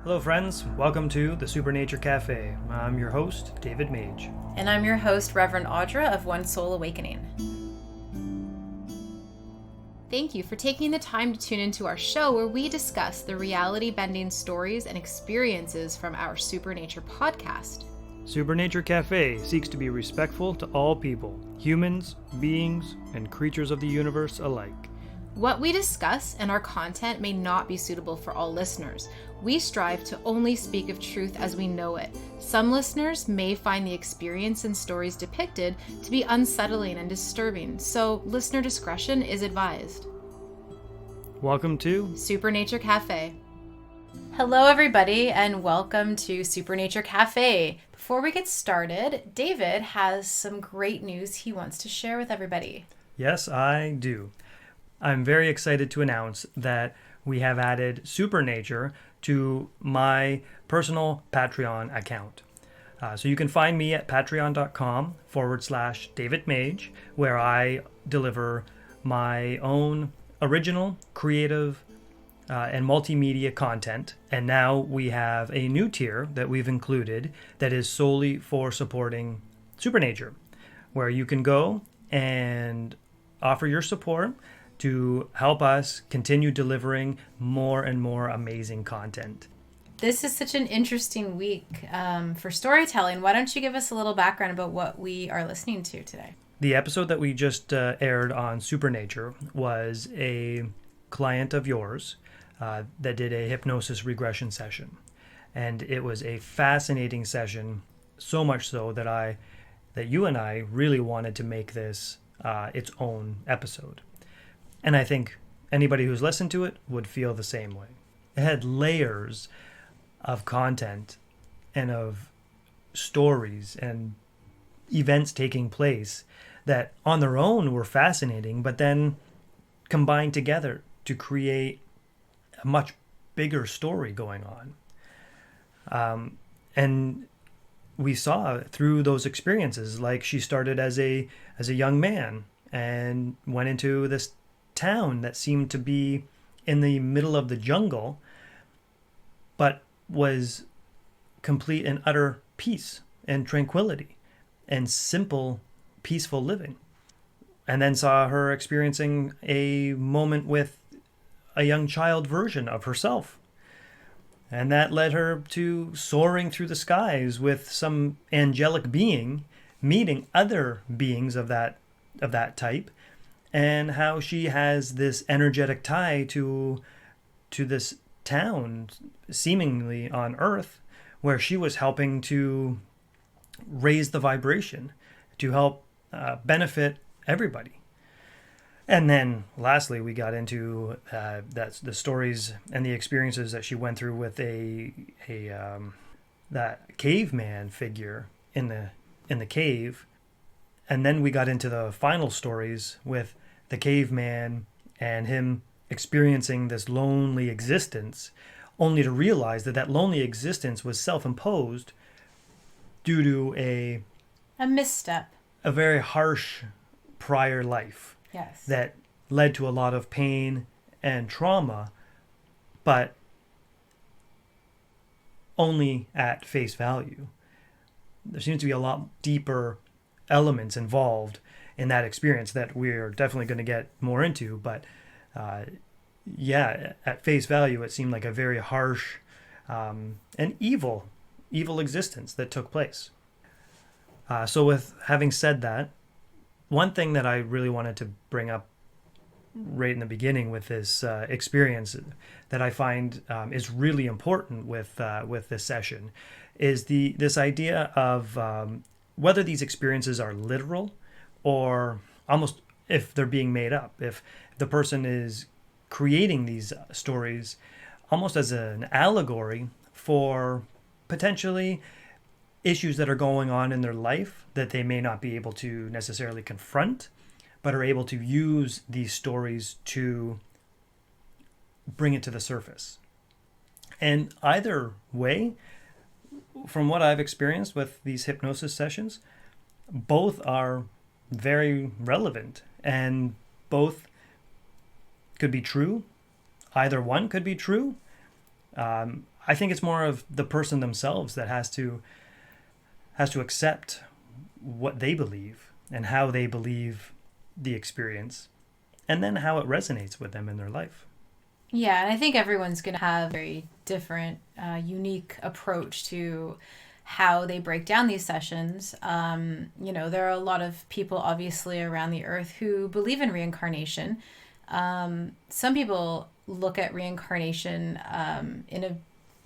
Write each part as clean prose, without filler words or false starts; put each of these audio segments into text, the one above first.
Hello friends, welcome to the Supernature Cafe. I'm your host, David Mage. And I'm your host, Reverend Audra of One Soul Awakening. Thank you for taking the time to tune into our show where we discuss the reality-bending stories and experiences from our Supernature podcast. Supernature Cafe seeks to be respectful to all people, humans, beings, and creatures of the universe alike. What we discuss and our content may not be suitable for all listeners. We strive to only speak of truth as we know it. Some listeners may find the experience and stories depicted to be unsettling and disturbing, so listener discretion is advised. Welcome to Supernature Cafe. Hello everybody and welcome to Supernature Cafe. Before we get started, David has some great news he wants to share with everybody. Yes, I do. I'm very excited to announce that we have added Supernature to my personal Patreon account. So you can find me at patreon.com/David Mage, where I deliver my own original, creative, and multimedia content. And now we have a new tier that we've included that is solely for supporting Supernature, where you can go and offer your support to help us continue delivering more and more amazing content. This is such an interesting week for storytelling. Why don't you give us a little background about what we are listening to today? The episode that we just aired on Supernature was a client of yours that did a hypnosis regression session. And it was a fascinating session, so much so that you and I really wanted to make this its own episode. And I think anybody who's listened to it would feel the same way. It had layers of content and of stories and events taking place that on their own were fascinating, but then combined together to create a much bigger story going on. And we saw through those experiences, like she started as a young man and went into this town that seemed to be in the middle of the jungle, but was complete and utter peace and tranquility and simple, peaceful living. And then saw her experiencing a moment with a young child version of herself. And that led her to soaring through the skies with some angelic being, meeting other beings of that type, and how she has this energetic tie to this town, seemingly on Earth, where she was helping to raise the vibration to help benefit everybody. And then lastly, we got into the stories and the experiences that she went through with that caveman figure in the cave. And then we got into the final stories with the caveman and him experiencing this lonely existence, only to realize that lonely existence was self-imposed due to a misstep, a very harsh prior life. Yes. That led to a lot of pain and trauma, but only at face value. There seems to be a lot deeper elements involved in that experience that we're definitely going to get more into, but at face value it seemed like a very harsh and evil existence that took place. So with having said that, one thing that I really wanted to bring up right in the beginning with this experience that I find is really important with this session is this idea of whether these experiences are literal or almost if they're being made up. If the person is creating these stories almost as an allegory for potentially issues that are going on in their life that they may not be able to necessarily confront, but are able to use these stories to bring it to the surface. And either way, from what I've experienced with these hypnosis sessions, both are very relevant and both could be true. Either one could be true. I think it's more of the person themselves that has to accept what they believe and how they believe the experience, and then how it resonates with them in their life. Yeah, and I think everyone's going to have a very different, unique approach to how they break down these sessions. There are a lot of people, obviously, around the earth who believe in reincarnation. Some people look at reincarnation in a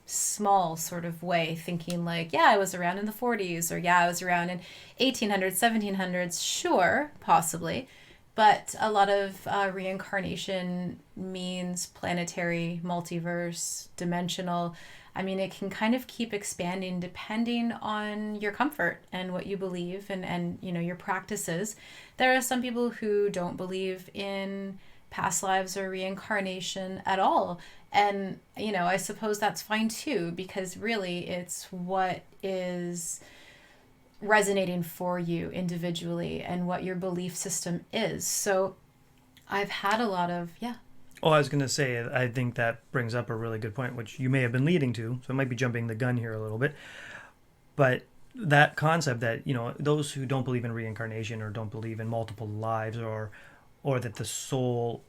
small sort of way, thinking like, yeah, I was around in the 40s, or yeah, I was around in 1800s, 1700s. Sure, possibly. But a lot of reincarnation means planetary, multiverse, dimensional. I mean, it can kind of keep expanding depending on your comfort and what you believe and your practices. There are some people who don't believe in past lives or reincarnation at all. And, I suppose that's fine too, because really it's what is resonating for you individually and what your belief system is. So I've had a lot of, yeah. Oh, I was going to say, I think that brings up a really good point, which you may have been leading to, so I might be jumping the gun here a little bit. But that concept that, those who don't believe in reincarnation or don't believe in multiple lives or that the soul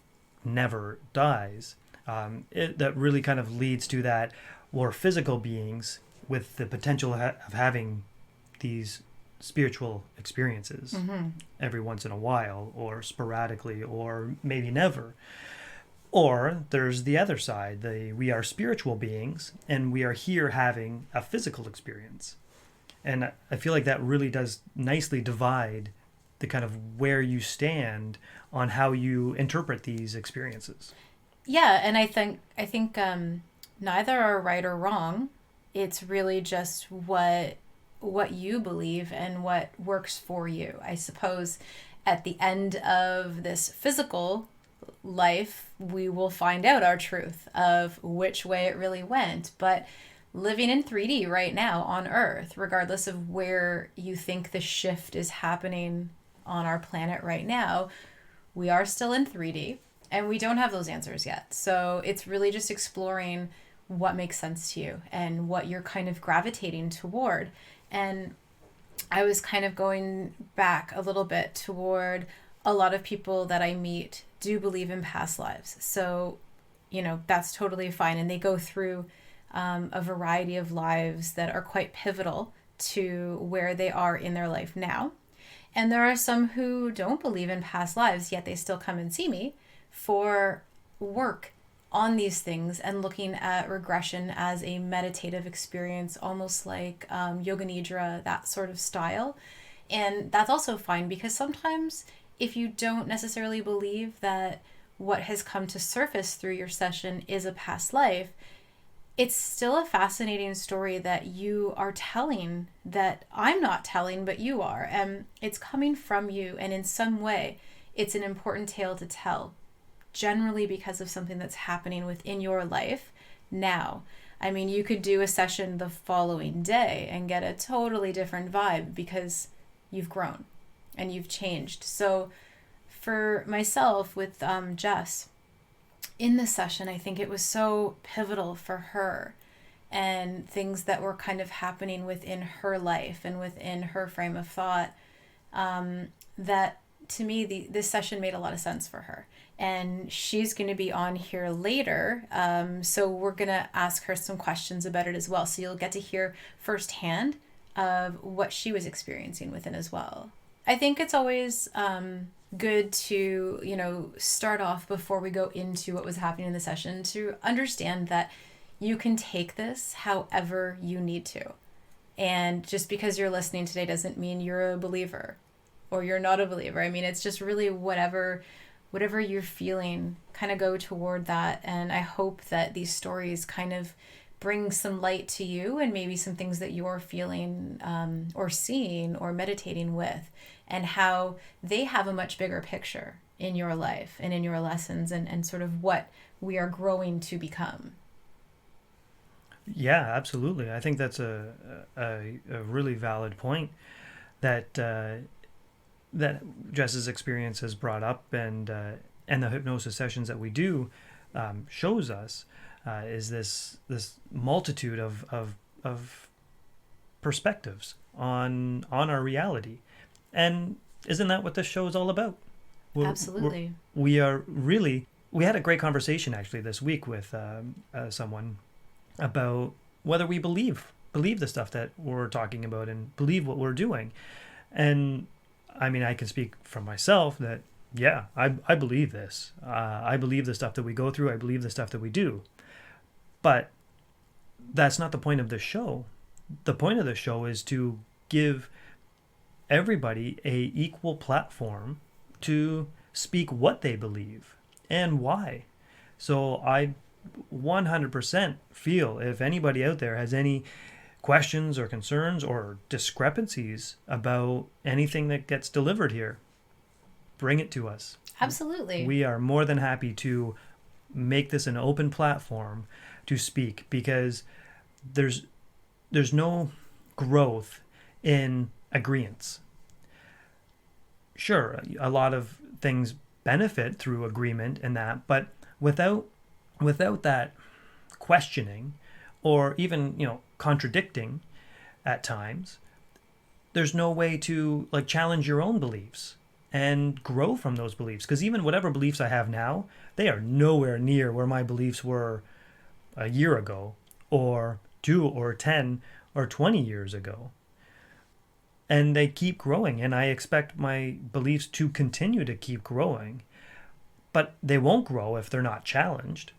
never dies, that really kind of leads to that we're physical beings with the potential of having these spiritual experiences every once in a while, or sporadically, or maybe never. Or there's the other side, we are spiritual beings and we are here having a physical experience. And I feel like that really does nicely divide the kind of where you stand on how you interpret these experiences. Yeah, and I think neither are right or wrong. It's really just what you believe and what works for you. I suppose at the end of this physical life, we will find out our truth of which way it really went. But living in 3D right now on Earth, regardless of where you think the shift is happening on our planet right now, we are still in 3D and we don't have those answers yet. So it's really just exploring what makes sense to you and what you're kind of gravitating toward. And I was kind of going back a little bit toward a lot of people that I meet do believe in past lives. So, that's totally fine. And they go through a variety of lives that are quite pivotal to where they are in their life now. And there are some who don't believe in past lives, yet they still come and see me for work on these things and looking at regression as a meditative experience, almost like yoga nidra, that sort of style. And that's also fine, because sometimes if you don't necessarily believe that what has come to surface through your session is a past life, it's still a fascinating story that you are telling that I'm not telling, but you are. And it's coming from you. And in some way, it's an important tale to tell, generally because of something that's happening within your life now. I mean, you could do a session the following day and get a totally different vibe because you've grown and you've changed. So for myself with Jess, in this session, I think it was so pivotal for her and things that were kind of happening within her life and within her frame of thought, that to me, this session made a lot of sense for her. And she's going to be on here later. So we're going to ask her some questions about it as well. So you'll get to hear firsthand of what she was experiencing within as well. I think it's always good to, start off before we go into what was happening in the session to understand that you can take this however you need to. And just because you're listening today doesn't mean you're a believer or you're not a believer. I mean, it's just really whatever you're feeling, kind of go toward that. And I hope that these stories kind of bring some light to you and maybe some things that you're feeling or seeing or meditating with, and how they have a much bigger picture in your life and in your lessons and sort of what we are growing to become. Yeah, absolutely. I think that's a really valid point that that Jess's experience has brought up, and the hypnosis sessions that we do shows us is this multitude of perspectives on our reality. And isn't that what this show is all about? Absolutely. We had a great conversation actually this week with someone about whether we believe the stuff that we're talking about and believe what we're doing. And I mean, I can speak for myself that, yeah, I believe this. I believe the stuff that we go through. I believe the stuff that we do. But that's not the point of the show. The point of the show is to give everybody a equal platform to speak what they believe and why. So I 100% feel if anybody out there has any questions or concerns or discrepancies about anything that gets delivered here, bring it to us. Absolutely. We are more than happy to make this an open platform to speak, because there's no growth in agreements. Sure, a lot of things benefit through agreement and that, but without that questioning or even contradicting at times, there's no way to challenge your own beliefs and grow from those beliefs. Because even whatever beliefs I have now, they are nowhere near where my beliefs were a year ago or 2 or 10 or 20 years ago. And they keep growing, and I expect my beliefs to continue to keep growing, but they won't grow if they're not challenged.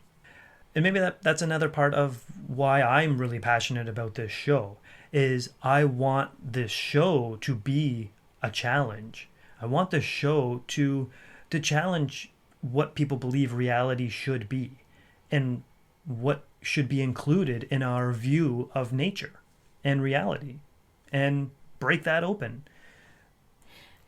And maybe that's another part of why I'm really passionate about this show, is I want this show to be a challenge. I want this show to challenge what people believe reality should be and what should be included in our view of nature and reality, and break that open.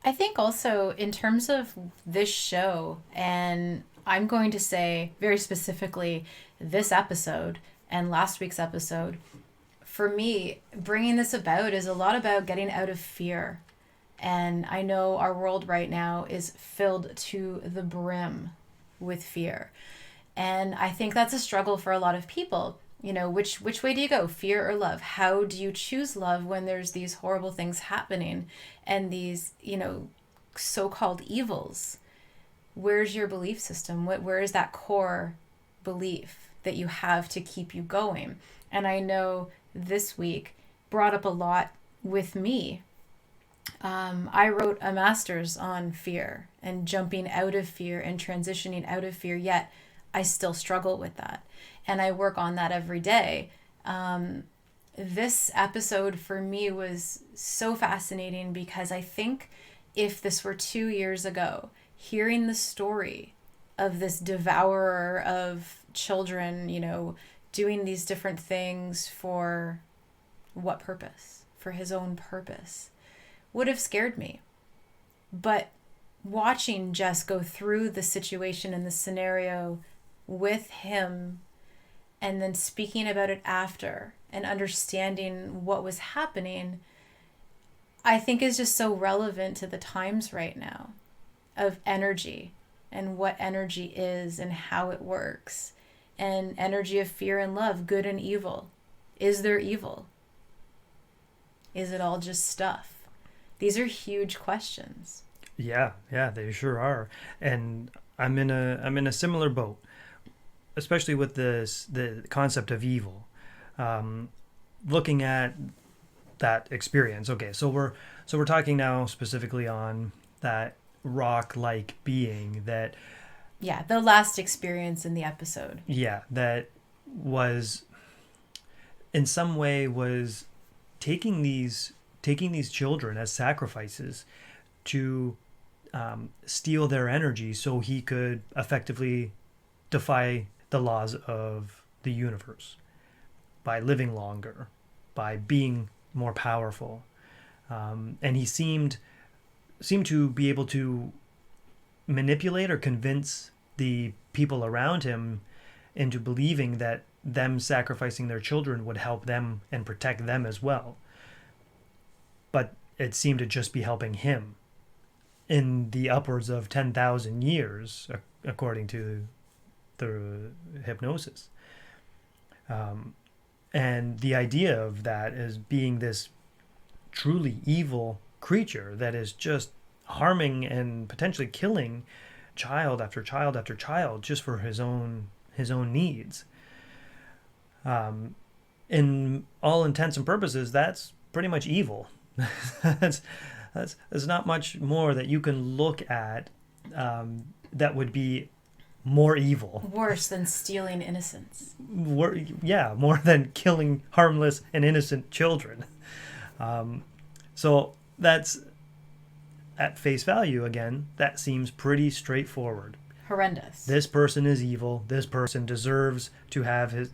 I think also in terms of this show, and I'm going to say very specifically this episode and last week's episode, for me, bringing this about is a lot about getting out of fear. And I know our world right now is filled to the brim with fear. And I think that's a struggle for a lot of people. Which way do you go, fear or love? How do you choose love when there's these horrible things happening and these, so-called evils? Where's your belief system? Where is that core belief that you have to keep you going? And I know this week brought up a lot with me. I wrote a master's on fear and jumping out of fear and transitioning out of fear, yet I still struggle with that. And I work on that every day. This episode for me was so fascinating because I think if this were 2 years ago, hearing the story of this devourer of children, doing these different things for what purpose? For his own purpose, would have scared me. But watching Jess go through the situation and the scenario with him, and then speaking about it after and understanding what was happening, I think is just so relevant to the times right now of energy and what energy is and how it works, and energy of fear and love, good and evil. Is there evil? Is it all just stuff? These are huge questions. Yeah, they sure are. And I'm in a similar boat, especially with the concept of evil. Looking at that experience. Okay, so we're talking now specifically on that rock-like being that. Yeah, the last experience in the episode. Yeah, that was in some way was taking these children as sacrifices to steal their energy so he could effectively defy the laws of the universe by living longer, by being more powerful. And he seemed to be able to manipulate or convince the people around him into believing that them sacrificing their children would help them and protect them as well. But it seemed to just be helping him in the upwards of 10,000 years, according to the hypnosis. And the idea of that as being this truly evil creature that is just harming and potentially killing child after child after child just for his own needs. In all intents and purposes, that's pretty much evil. that's there's not much more that you can look at that would be more evil. Worse than stealing innocence. More than killing harmless and innocent children. So that's, at face value, again, that seems pretty straightforward. Horrendous. This person is evil. This person deserves to have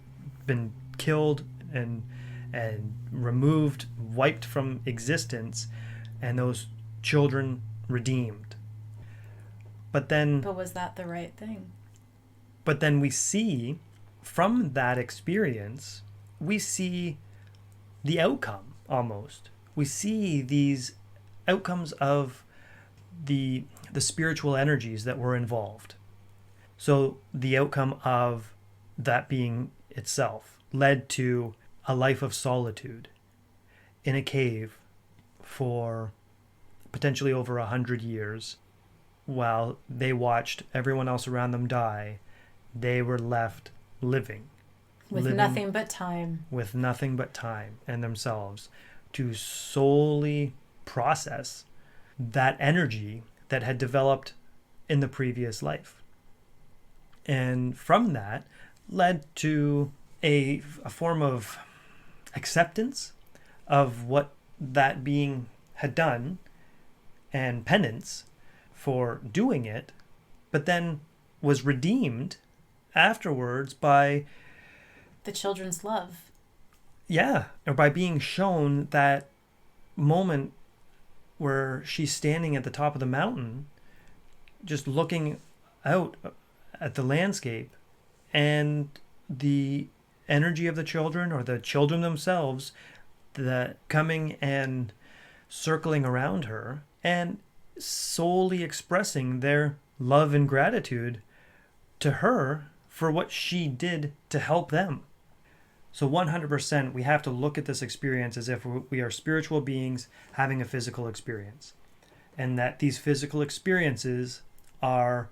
been killed and removed, wiped from existence, and those children redeemed. But was that the right thing? But then we see, from that experience, we see the outcome almost. We see these outcomes of the spiritual energies that were involved. So the outcome of that being itself led to a life of solitude in a cave for potentially over 100 years. While they watched everyone else around them die, they were left living nothing but time. With nothing but time and themselves to solely process that energy that had developed in the previous life. And from that led to a form of acceptance of what that being had done and penance for doing it, but then was redeemed afterwards by the children's love. Yeah, or by being shown that moment where she's standing at the top of the mountain, just looking out at the landscape, and the energy of the children, or the children themselves, that coming and circling around her and solely expressing their love and gratitude to her for what she did to help them. So 100% we have to look at this experience as if we are spiritual beings having a physical experience, and that these physical experiences are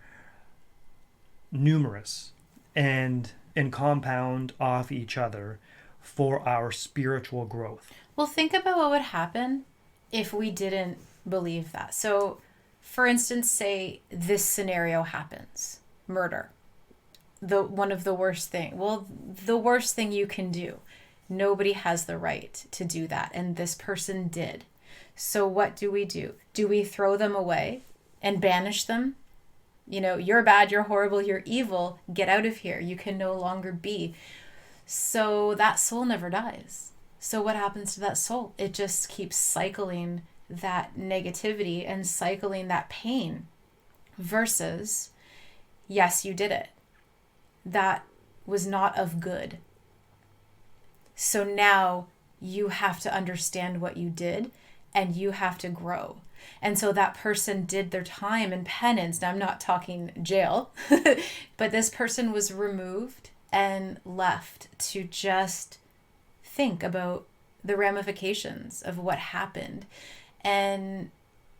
numerous and compound off each other for our spiritual growth. Well, think about what would happen if we didn't believe that. So, for instance, say this scenario happens, murder. One of the worst thing. Well, the worst thing you can do. Nobody has the right to do that, and this person did. So what do? Do we throw them away and banish them? You know, you're bad, you're horrible, you're evil. Get out of here. You can no longer be. So that soul never dies. So what happens to that soul? It just keeps cycling that negativity and cycling that pain. Versus, yes, you did it. That was not of good. So now you have to understand what you did, and you have to grow. And so that person did their time and penance. Now I'm not talking jail, but this person was removed and left to just think about the ramifications of what happened and,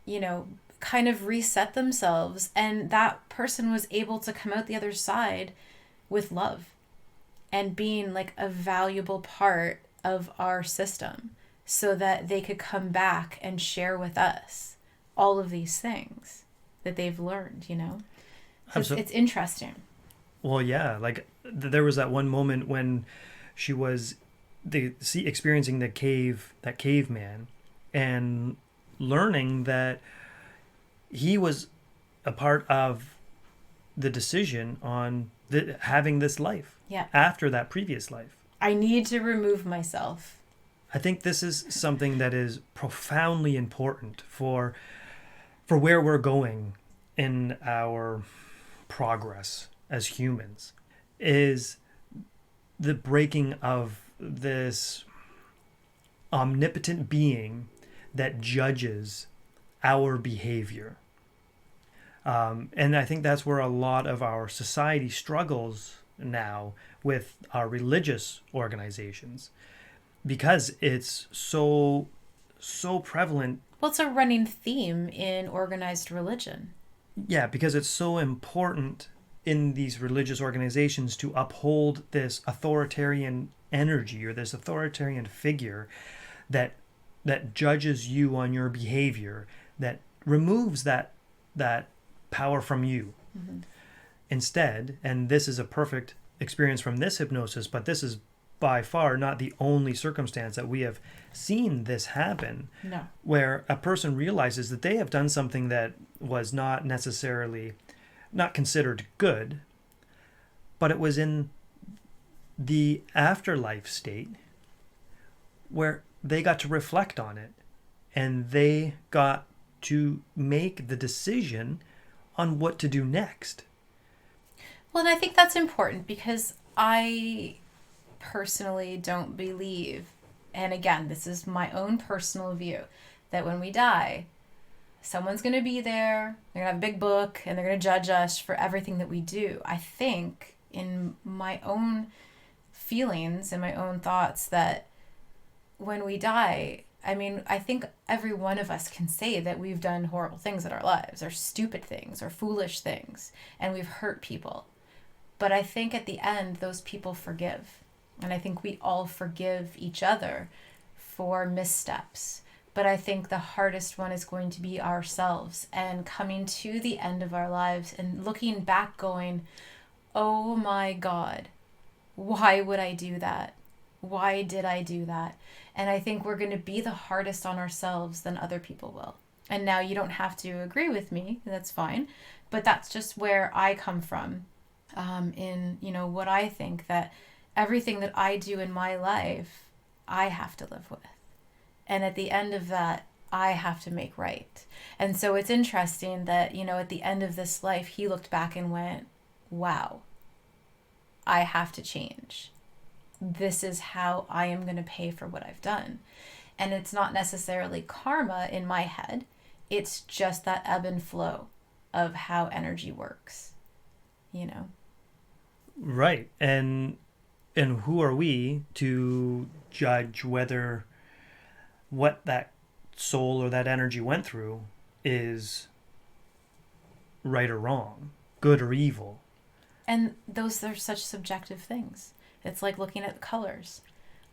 you know, kind of reset themselves. And that person was able to come out the other side with love and being like a valuable part of our system, so that they could come back and share with us all of these things that they've learned, you know? It's interesting. Well, yeah, like there was that one moment when she was experiencing that caveman, and learning that he was a part of the decision on having this life after that previous life. I need to remove myself. I think this is something that is profoundly important for where we're going in our progress as humans, is the breaking of this omnipotent being that judges our behavior. And I think that's where a lot of our society struggles now with our religious organizations because it's so prevalent. Well, it's a running theme in organized religion. Yeah, because it's so important in these religious organizations to uphold this authoritarian energy or this authoritarian figure that judges you on your behavior, that removes that power from you. Mm-hmm. Instead, and this is a perfect experience from this hypnosis, but this is by far not the only circumstance that we have seen this happen. No. Where a person realizes that they have done something that was not necessarily not considered good, but it was in the afterlife state where they got to reflect on it and they got to make the decision on what to do next. Well, and I think that's important because I personally don't believe, and again, this is my own personal view, that when we die, someone's going to be there, they're going to have a big book, and they're going to judge us for everything that we do. I think in my own feelings and my own thoughts that when we die, I mean, I think every one of us can say that we've done horrible things in our lives, or stupid things, or foolish things, and we've hurt people. But I think at the end, those people forgive. And I think we all forgive each other for missteps. But I think the hardest one is going to be ourselves and coming to the end of our lives and looking back going, oh my God, why would I do that? Why did I do that? And I think we're going to be the hardest on ourselves than other people will. And now you don't have to agree with me. That's fine. But that's just where I come from in, what I think, that everything that I do in my life, I have to live with. And at the end of that, I have to make right. And so it's interesting that, at the end of this life, he looked back and went, wow, I have to change. This is how I am going to pay for what I've done. And it's not necessarily karma in my head. It's just that ebb and flow of how energy works, Right. And who are we to judge whether what that soul or that energy went through is right or wrong, good or evil? And those are such subjective things. It's like looking at colors.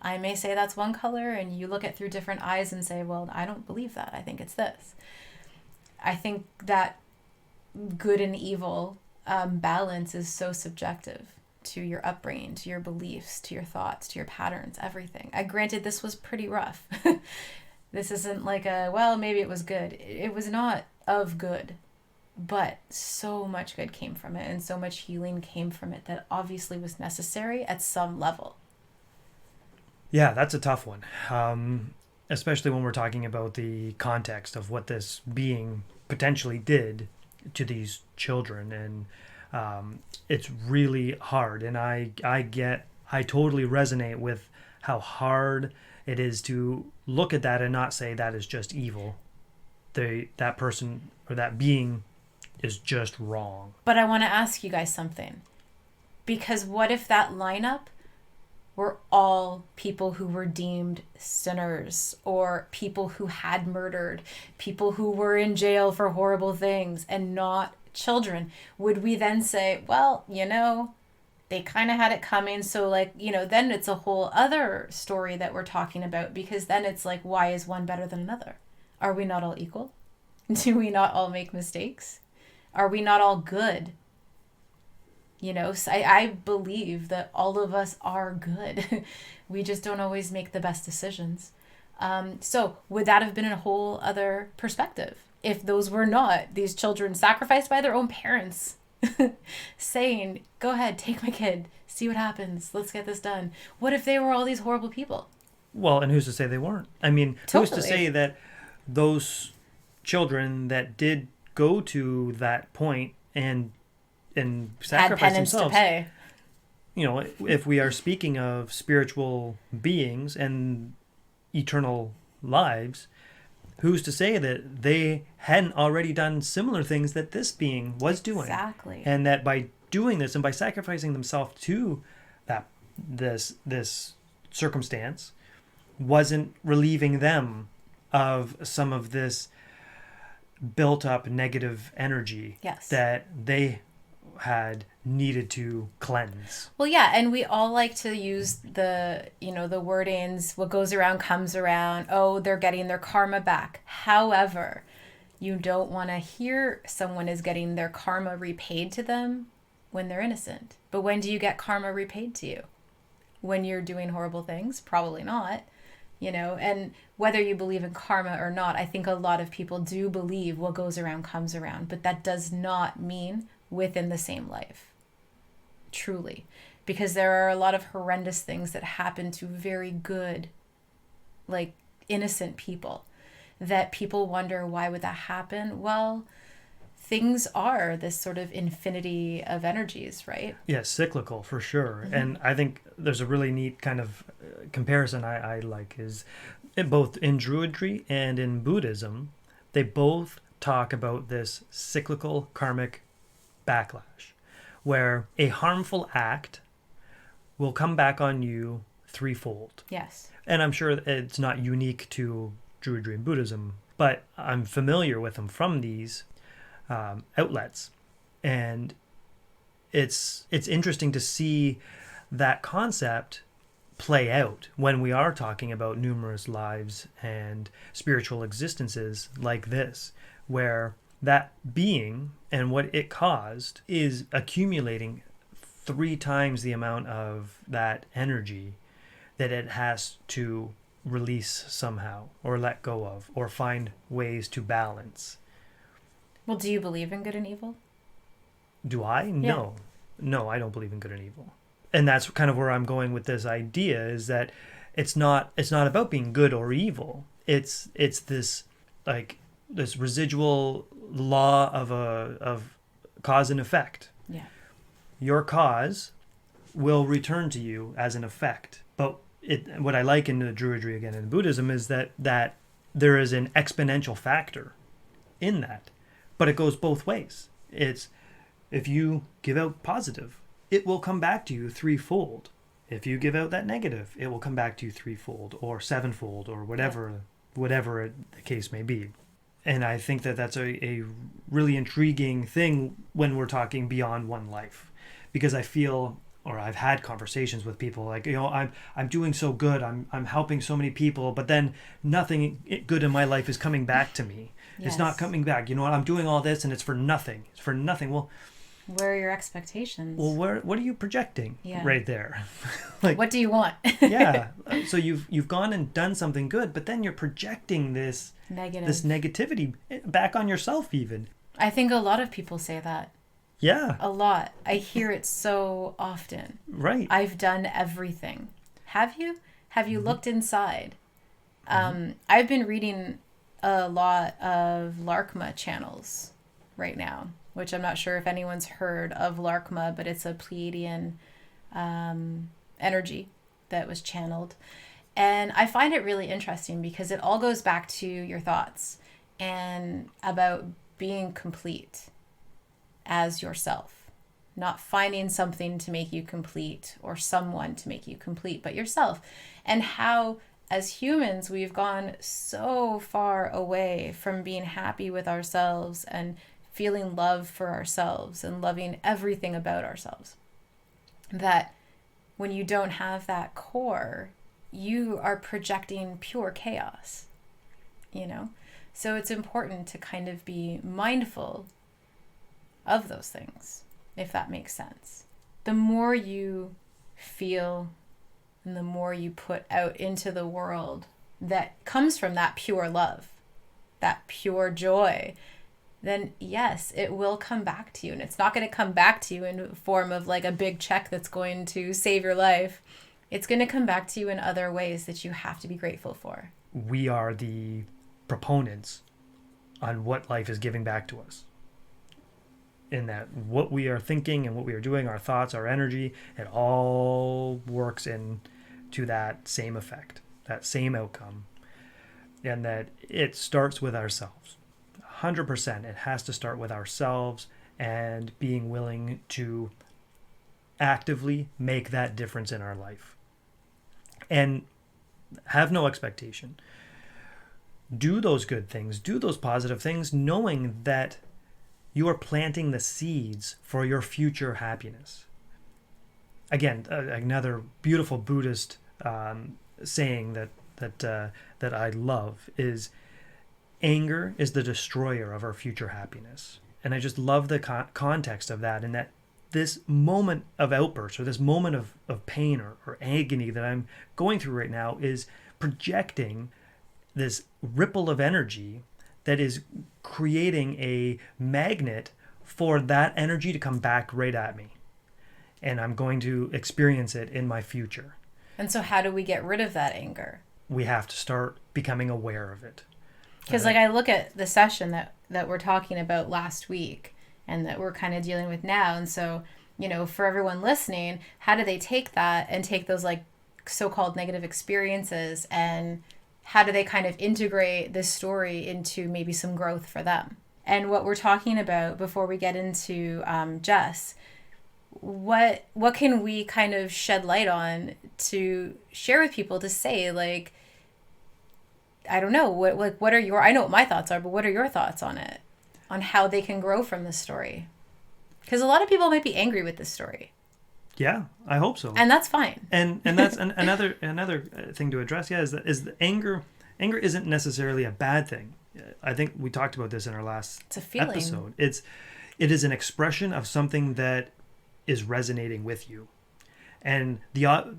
I may say that's one color and you look at through different eyes and say, well, I don't believe that. I think it's this. I think that good and evil balance is so subjective to your upbringing, to your beliefs, to your thoughts, to your patterns, everything. Granted, this was pretty rough. This isn't like maybe it was good. It was not of good, but so much good came from it and so much healing came from it that obviously was necessary at some level. Yeah, that's a tough one. Especially when we're talking about the context of what this being potentially did to these children. And it's really hard. And I totally resonate with how hard it is to look at that and not say that is just evil. That person or that being is just wrong. But I want to ask you guys something. Because what if that lineup were all people who were deemed sinners, or people who had murdered, people who were in jail for horrible things, and not children? Would we then say, well, they kind of had it coming, so then it's a whole other story that we're talking about, because then it's like, why is one better than another? Are we not all equal? Do we not all make mistakes? Are we not all good? So I believe that all of us are good. We just don't always make the best decisions. So would that have been a whole other perspective if those were not these children sacrificed by their own parents saying, go ahead, take my kid, see what happens, let's get this done? What if they were all these horrible people? Well, and who's to say they weren't? I mean, Totally. Who's to say that those children that did go to that point and sacrifice had penance themselves, to pay. If we are speaking of spiritual beings and eternal lives, who's to say that they hadn't already done similar things that this being was doing? Exactly. And that by doing this and by sacrificing themselves to that this circumstance wasn't relieving them of some of this built up negative energy Yes. that they had needed to cleanse. Well, yeah, and we all like to use the wordings, what goes around comes around. Oh, they're getting their karma back. However, you don't want to hear someone is getting their karma repaid to them when they're innocent. But when do you get karma repaid to you? When you're doing horrible things? Probably not. And whether you believe in karma or not, I think a lot of people do believe what goes around comes around, but that does not mean within the same life. Truly. Because there are a lot of horrendous things that happen to very good, like innocent people, that people wonder, why would that happen? Well, things are this sort of infinity of energies, right? Yeah, cyclical for sure. And I think there's a really neat kind of comparison I like is both in Druidry and in Buddhism, they both talk about this cyclical karmic backlash, where a harmful act will come back on you threefold. Yes. And I'm sure it's not unique to Druidry and Buddhism, but I'm familiar with them from these outlets, and it's interesting to see that concept play out when we are talking about numerous lives and spiritual existences like this, where that being and what it caused is accumulating 3 times the amount of that energy that it has to release somehow or let go of or find ways to balance. Well, do you believe in good and evil? Do I? No. No, I don't believe in good and evil. And that's kind of where I'm going with this idea, is that it's not about being good or evil. It's this like this residual law of cause and effect. Yeah. Your cause will return to you as an effect. But what I like in the Druidry again in Buddhism is that there is an exponential factor in that. But it goes both ways. It's if you give out positive, it will come back to you threefold. If you give out that negative, it will come back to you threefold or sevenfold or whatever the case may be. And I think that that's a really intriguing thing when we're talking beyond one life, because I feel, or I've had conversations with people like, I'm doing so good, I'm helping so many people, but then nothing good in my life is coming back to me. Yes. It's not coming back. You know what? I'm doing all this and it's for nothing. It's for nothing. Well, where are your expectations? Well, what are you projecting right there? Like, what do you want? Yeah. So you've gone and done something good, but then you're projecting this negativity back on yourself even. I think a lot of people say that. Yeah. A lot. I hear it so often. Right. I've done everything. Have you? Have you looked inside? I've been reading a lot of Larkma channels right now, which I'm not sure if anyone's heard of Larkma, but it's a Pleiadian energy that was channeled. And I find it really interesting because it all goes back to your thoughts and about being complete as yourself, not finding something to make you complete or someone to make you complete, but yourself. And how as humans, we've gone so far away from being happy with ourselves and feeling love for ourselves and loving everything about ourselves, that when you don't have that core, you are projecting pure chaos, So it's important to kind of be mindful of those things, if that makes sense. The more you feel and the more you put out into the world that comes from that pure love, that pure joy, then yes, it will come back to you. And it's not going to come back to you in the form of like a big check that's going to save your life. It's going to come back to you in other ways that you have to be grateful for. We are the proponents on what life is giving back to us. In that what we are thinking and what we are doing, our thoughts, our energy, it all works into that same effect, that same outcome. And that it starts with ourselves. 100%. It has to start with ourselves and being willing to actively make that difference in our life. And have no expectation. Do those good things, do those positive things, knowing that you are planting the seeds for your future happiness. Again, another beautiful Buddhist saying that I love is, anger is the destroyer of our future happiness. And I just love the context of that, and that this moment of outburst, or this moment of pain or agony that I'm going through right now, is projecting this ripple of energy that is creating a magnet for that energy to come back right at me. And I'm going to experience it in my future. And so how do we get rid of that anger? We have to start becoming aware of it. Because I look at the session that we're talking about last week and that we're kind of dealing with now. And so, for everyone listening, how do they take that and take those like so-called negative experiences, and how do they kind of integrate this story into maybe some growth for them? And what we're talking about before we get into Jess, what can we kind of shed light on to share with people to say, like, I don't know, what are your, I know what my thoughts are, but what are your thoughts on it, on how they can grow from this story? Because a lot of people might be angry with this story. Yeah, I hope so. And that's fine. And that's another thing to address. Yeah, is that anger isn't necessarily a bad thing. I think we talked about this in our last episode. It is an expression of something that is resonating with you, and the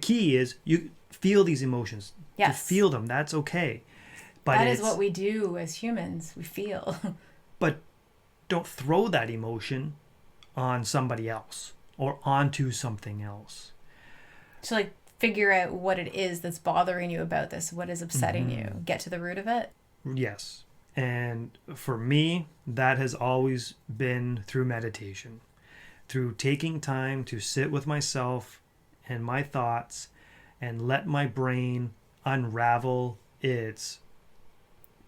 key is you feel these emotions. Yes. To feel them, that's okay. But that is what we do as humans. We feel. But don't throw that emotion on somebody else or onto something else. So like figure out what it is that's bothering you about this, what is upsetting you, get to the root of it. Yes. And for me, that has always been through meditation, through taking time to sit with myself and my thoughts and let my brain unravel its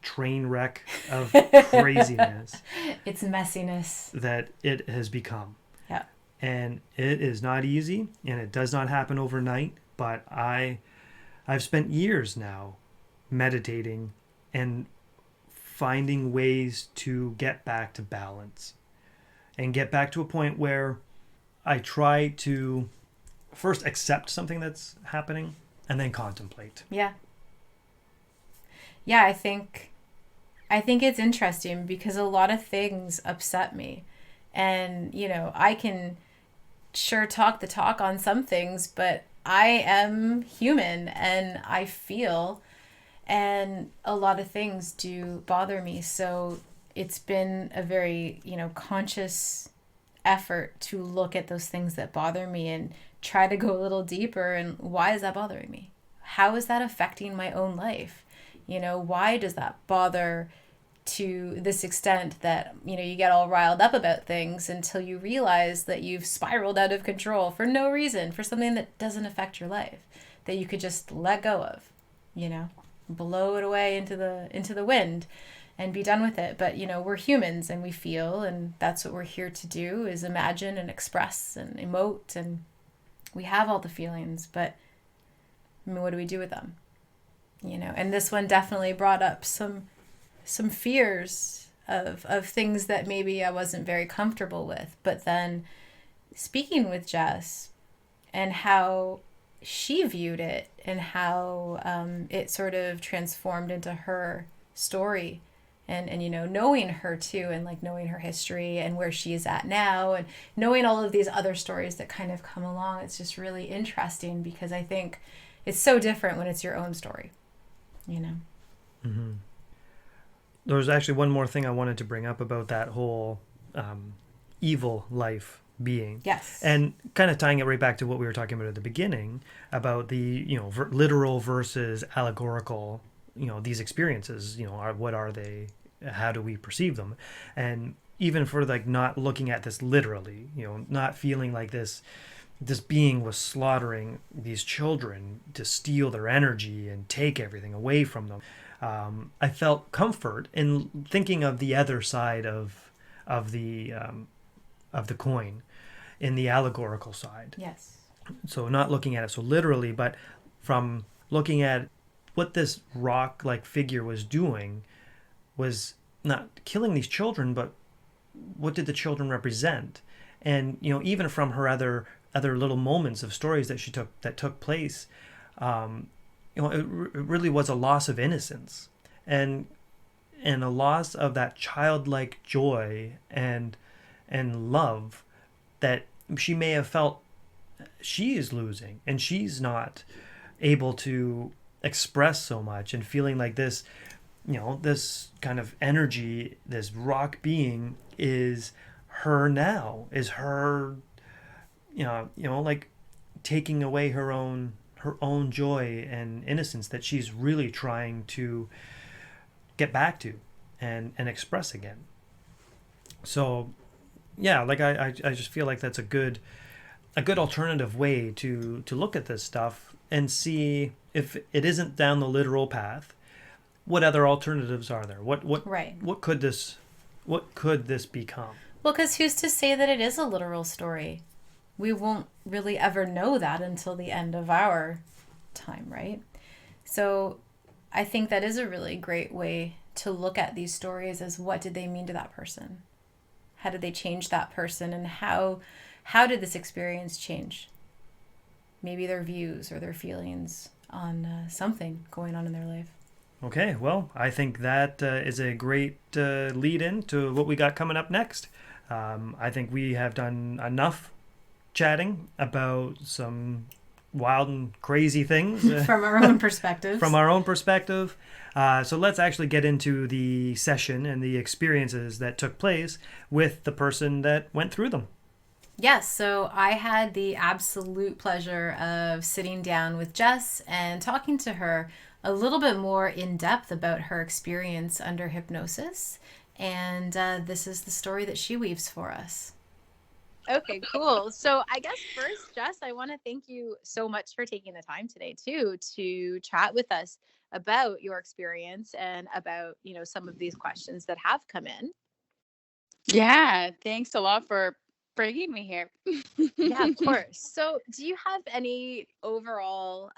train wreck of craziness. Its messiness. That it has become. Yeah. And it is not easy, and it does not happen overnight, but I've spent years now meditating and finding ways to get back to balance and get back to a point where I try to first accept something that's happening and then contemplate. Yeah. Yeah, I think it's interesting because a lot of things upset me. And, I can sure talk the talk on some things, but I am human and I feel, and a lot of things do bother me. So it's been a very, conscious effort to look at those things that bother me and try to go a little deeper. And why is that bothering me? How is that affecting my own life? Why does that bother to this extent that, you get all riled up about things until you realize that you've spiraled out of control for no reason, for something that doesn't affect your life, that you could just let go of, blow it away into the wind and be done with it. But, we're humans and we feel, and that's what we're here to do, is imagine and express and emote, and we have all the feelings, but what do we do with them? And this one definitely brought up some fears of things that maybe I wasn't very comfortable with. But then speaking with Jess and how she viewed it and how it sort of transformed into her story, and knowing her too, and like knowing her history and where she is at now, and knowing all of these other stories that kind of come along, it's just really interesting because I think it's so different when it's your own story, Mm-hmm. There was actually one more thing I wanted to bring up about that whole evil life being. Yes. And kind of tying it right back to what we were talking about at the beginning about the, literal versus allegorical, these experiences, what are they? How do we perceive them? And even for like not looking at this literally, not feeling like this being was slaughtering these children to steal their energy and take everything away from them. I felt comfort in thinking of the other side of of the um, of the coin in the allegorical side. Yes. So not looking at it so literally, but from looking at what this rock-like figure was doing, was not killing these children, but what did the children represent? And even from her other little moments of stories that took place, it really was a loss of innocence, and a loss of that childlike joy and love that she may have felt she is losing, and she's not able to express so much, and feeling like this kind of energy, this rock being is her now, is her, like taking away her own joy and innocence that she's really trying to get back to and express again. So yeah, like I just feel like that's a good alternative way to look at this stuff and see if it isn't down the literal path. What other alternatives are there? Right. What could this become? Well, because who's to say that it is a literal story? We won't really ever know that until the end of our time, right? So I think that is a really great way to look at these stories, as what did they mean to that person? How did they change that person? And how did this experience change maybe their views or their feelings on something going on in their life? Okay, well, I think that is a great lead in to what we got coming up next. I think we have done enough chatting about some wild and crazy things From our own perspectives. from our own perspective. So let's actually get into the session and the experiences that took place with the person that went through them. Yes, so I had the absolute pleasure of sitting down with Jess and talking to her a little bit more in depth about her experience under hypnosis. And this is the story that she weaves for us. Okay, cool. So I guess first, Jess, I want to thank you so much for taking the time today too to chat with us about your experience and about, some of these questions that have come in. Yeah, thanks a lot for bringing me here. Yeah, of course. So do you have any overall,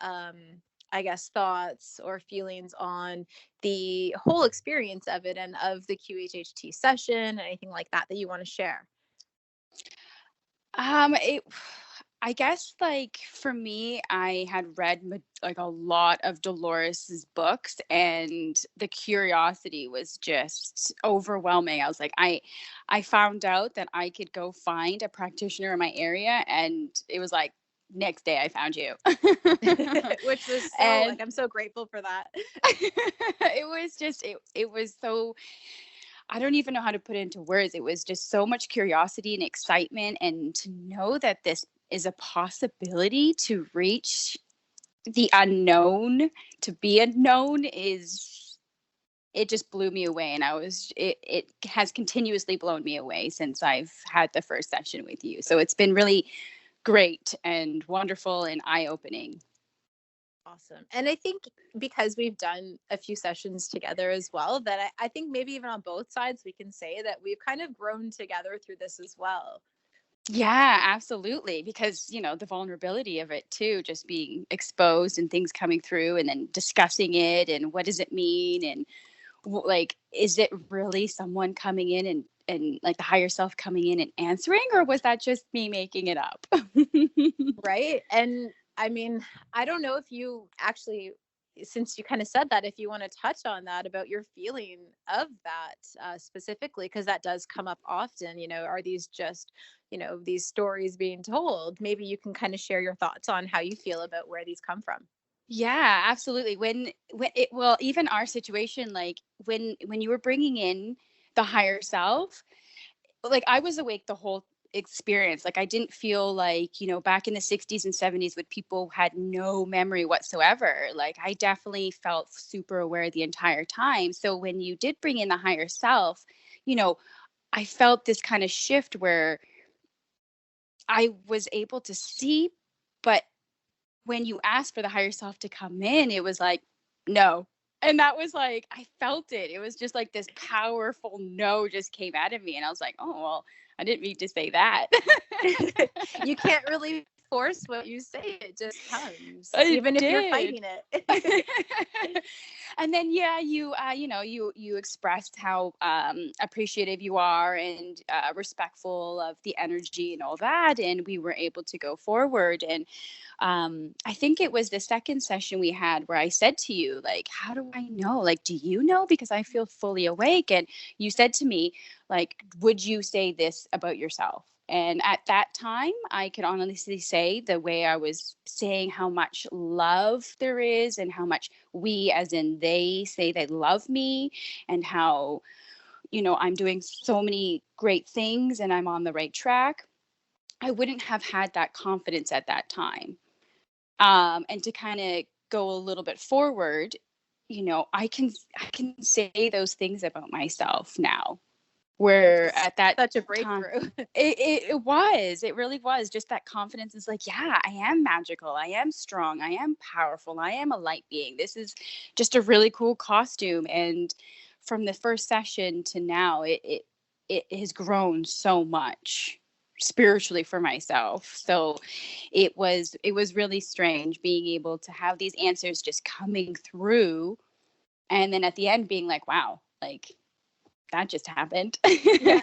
I guess, thoughts or feelings on the whole experience of it and of the QHHT session, anything like that you want to share? It, I guess, like, for me, I had read like a lot of Dolores's books, and the curiosity was just overwhelming. I was like, I found out that I could go find a practitioner in my area, and it was like, next day I found you. Which was so, And I'm so grateful for that. it was just it was so, I don't even know how to put it into words. It was just so much curiosity and excitement, and to know that this is a possibility to reach the unknown, to be unknown, it just blew me away. And it has continuously blown me away since I've had the first session with you. So it's been really great and wonderful and eye-opening. Awesome. And I think because we've done a few sessions together as well, that I think maybe even on both sides, we can say that we've kind of grown together through this as well. Yeah, absolutely. Because, the vulnerability of it too, just being exposed and things coming through, and then discussing it, and what does it mean? And like, is it really someone coming in and like the higher self coming in and answering, or was that just me making it up? Right. And I mean, I don't know if you actually, since you kind of said that, if you want to touch on that about your feeling of that specifically, because that does come up often. Are these just, these stories being told? Maybe you can kind of share your thoughts on how you feel about where these come from. Yeah, absolutely. When it, well, even our situation, like when you were bringing in the higher self, like I was awake the whole experience. Like I didn't feel like, back in the 60s and 70s when people had no memory whatsoever. Like I definitely felt super aware the entire time. So when you did bring in the higher self, I felt this kind of shift where I was able to see, but when you asked for the higher self to come in, it was like, no. And that was like, I felt it. It was just like this powerful no just came out of me. And I was like, oh, well, I didn't mean to say that. You can't really force what you say. It just comes, I even if you're did. fighting it. And then, yeah, you expressed how appreciative you are and respectful of the energy and all that. And we were able to go forward. And I think it was the second session we had where I said to you, like, how do I know? Like, do you know? Because I feel fully awake. And you said to me, like, would you say this about yourself? And at that time, I could honestly say the way I was saying how much love there is and how much we, as in they, say they love me, and how, I'm doing so many great things and I'm on the right track. I wouldn't have had that confidence at that time. And to kind of go a little bit forward, I can say those things about myself now. Where at that Such a time, breakthrough. it really was just that confidence is like, yeah, I am magical. I am strong. I am powerful. I am a light being. This is just a really cool costume. And from the first session to now, it has grown so much spiritually for myself. So it was really strange being able to have these answers just coming through. And then at the end being like, wow, like, that just happened. Yeah.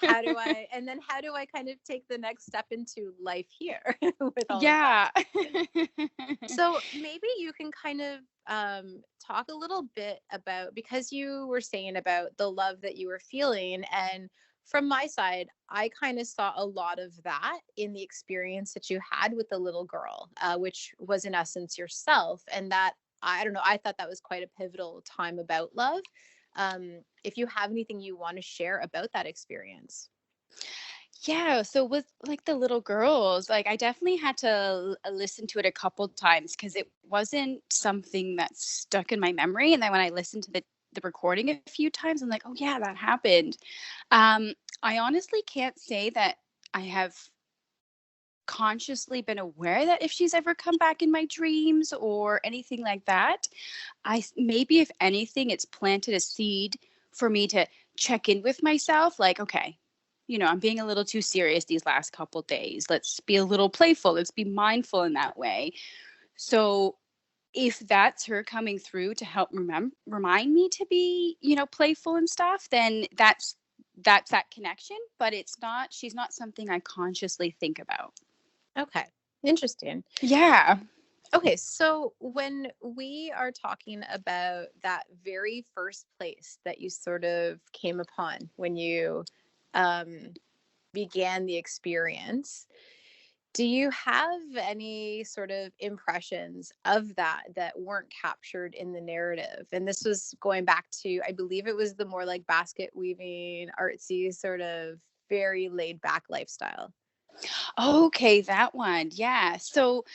How do I kind of take the next step into life here with all of that? So maybe you can kind of talk a little bit about, because you were saying about the love that you were feeling, and from my side, I kind of saw a lot of that in the experience that you had with the little girl, which was in essence yourself. And that, I don't know, I thought that was quite a pivotal time about love. If you have anything you want to share about that experience. Yeah, so with like the little girls, like I definitely had to listen to it a couple times because it wasn't something that stuck in my memory. And then when I listened to the recording a few times, I'm like, oh yeah, that happened. I honestly can't say that I have consciously been aware that if she's ever come back in my dreams or anything like that. Maybe if anything, it's planted a seed for me to check in with myself, like, okay, I'm being a little too serious these last couple days. Let's be a little playful. Let's be mindful in that way. So if that's her coming through to help remind me to be, playful and stuff, then that's that connection. But she's not something I consciously think about. Okay. Interesting. Yeah. Okay, so when we are talking about that very first place that you sort of came upon when you began the experience, do you have any sort of impressions of that weren't captured in the narrative? And this was going back to, I believe it was the more like basket weaving, artsy, sort of very laid back lifestyle. Okay, that one. Yeah. So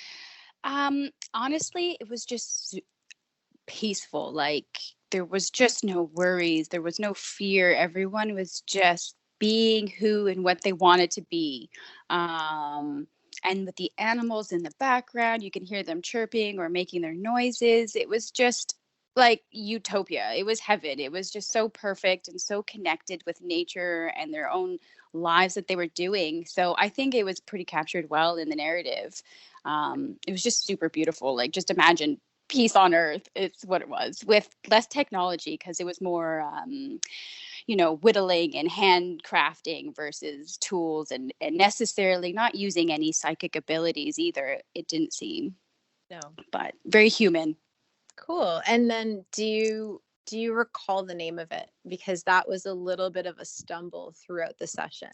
honestly, it was just peaceful. Like there was just no worries, there was no fear. Everyone was just being who and what they wanted to be. And with the animals in the background, you can hear them chirping or making their noises. It was just like utopia. It was heaven. It was just so perfect and so connected with nature and their own lives that they were doing. So I think it was pretty captured well in the narrative. It was just super beautiful. Like just imagine peace on earth. It's what it was with less technology because it was more whittling and handcrafting versus tools and necessarily not using any psychic abilities either. It didn't seem. No. But very human. Cool. And then do you recall the name of it? Because that was a little bit of a stumble throughout the session.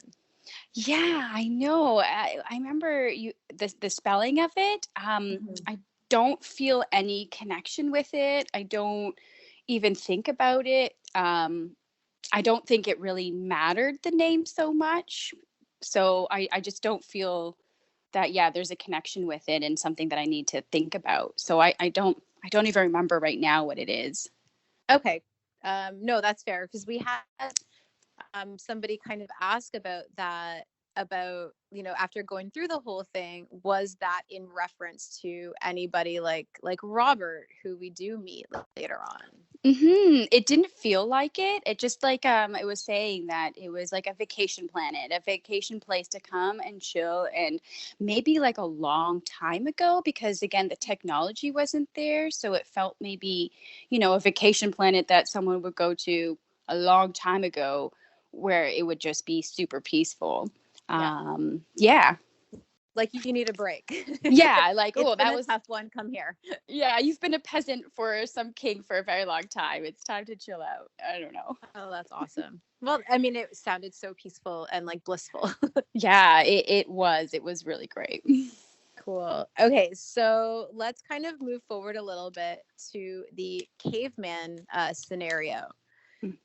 Yeah, I know. I remember the spelling of it. I don't feel any connection with it. I don't even think about it. I don't think it really mattered, the name, so much. So I just don't feel that, yeah, there's a connection with it and something that I need to think about. So I don't even remember right now what it is. Okay. No, that's fair, because we had somebody kind of ask about that about, after going through the whole thing, was that in reference to anybody like Robert, who we do meet later on? It didn't feel like it. It just like it was saying that it was like a vacation planet, a vacation place to come and chill, and maybe like a long time ago, because again the technology wasn't there, so it felt maybe, a vacation planet that someone would go to a long time ago, where it would just be super peaceful. Yeah. Like, you need a break. Yeah, like, It's oh, been that a was tough one. Come here. yeah, you've been a peasant for some king for a very long time. It's time to chill out. I don't know. Oh, that's awesome. Well, I mean, it sounded so peaceful and like blissful. Yeah, it was. It was really great. Cool. Okay, so let's kind of move forward a little bit to the caveman scenario.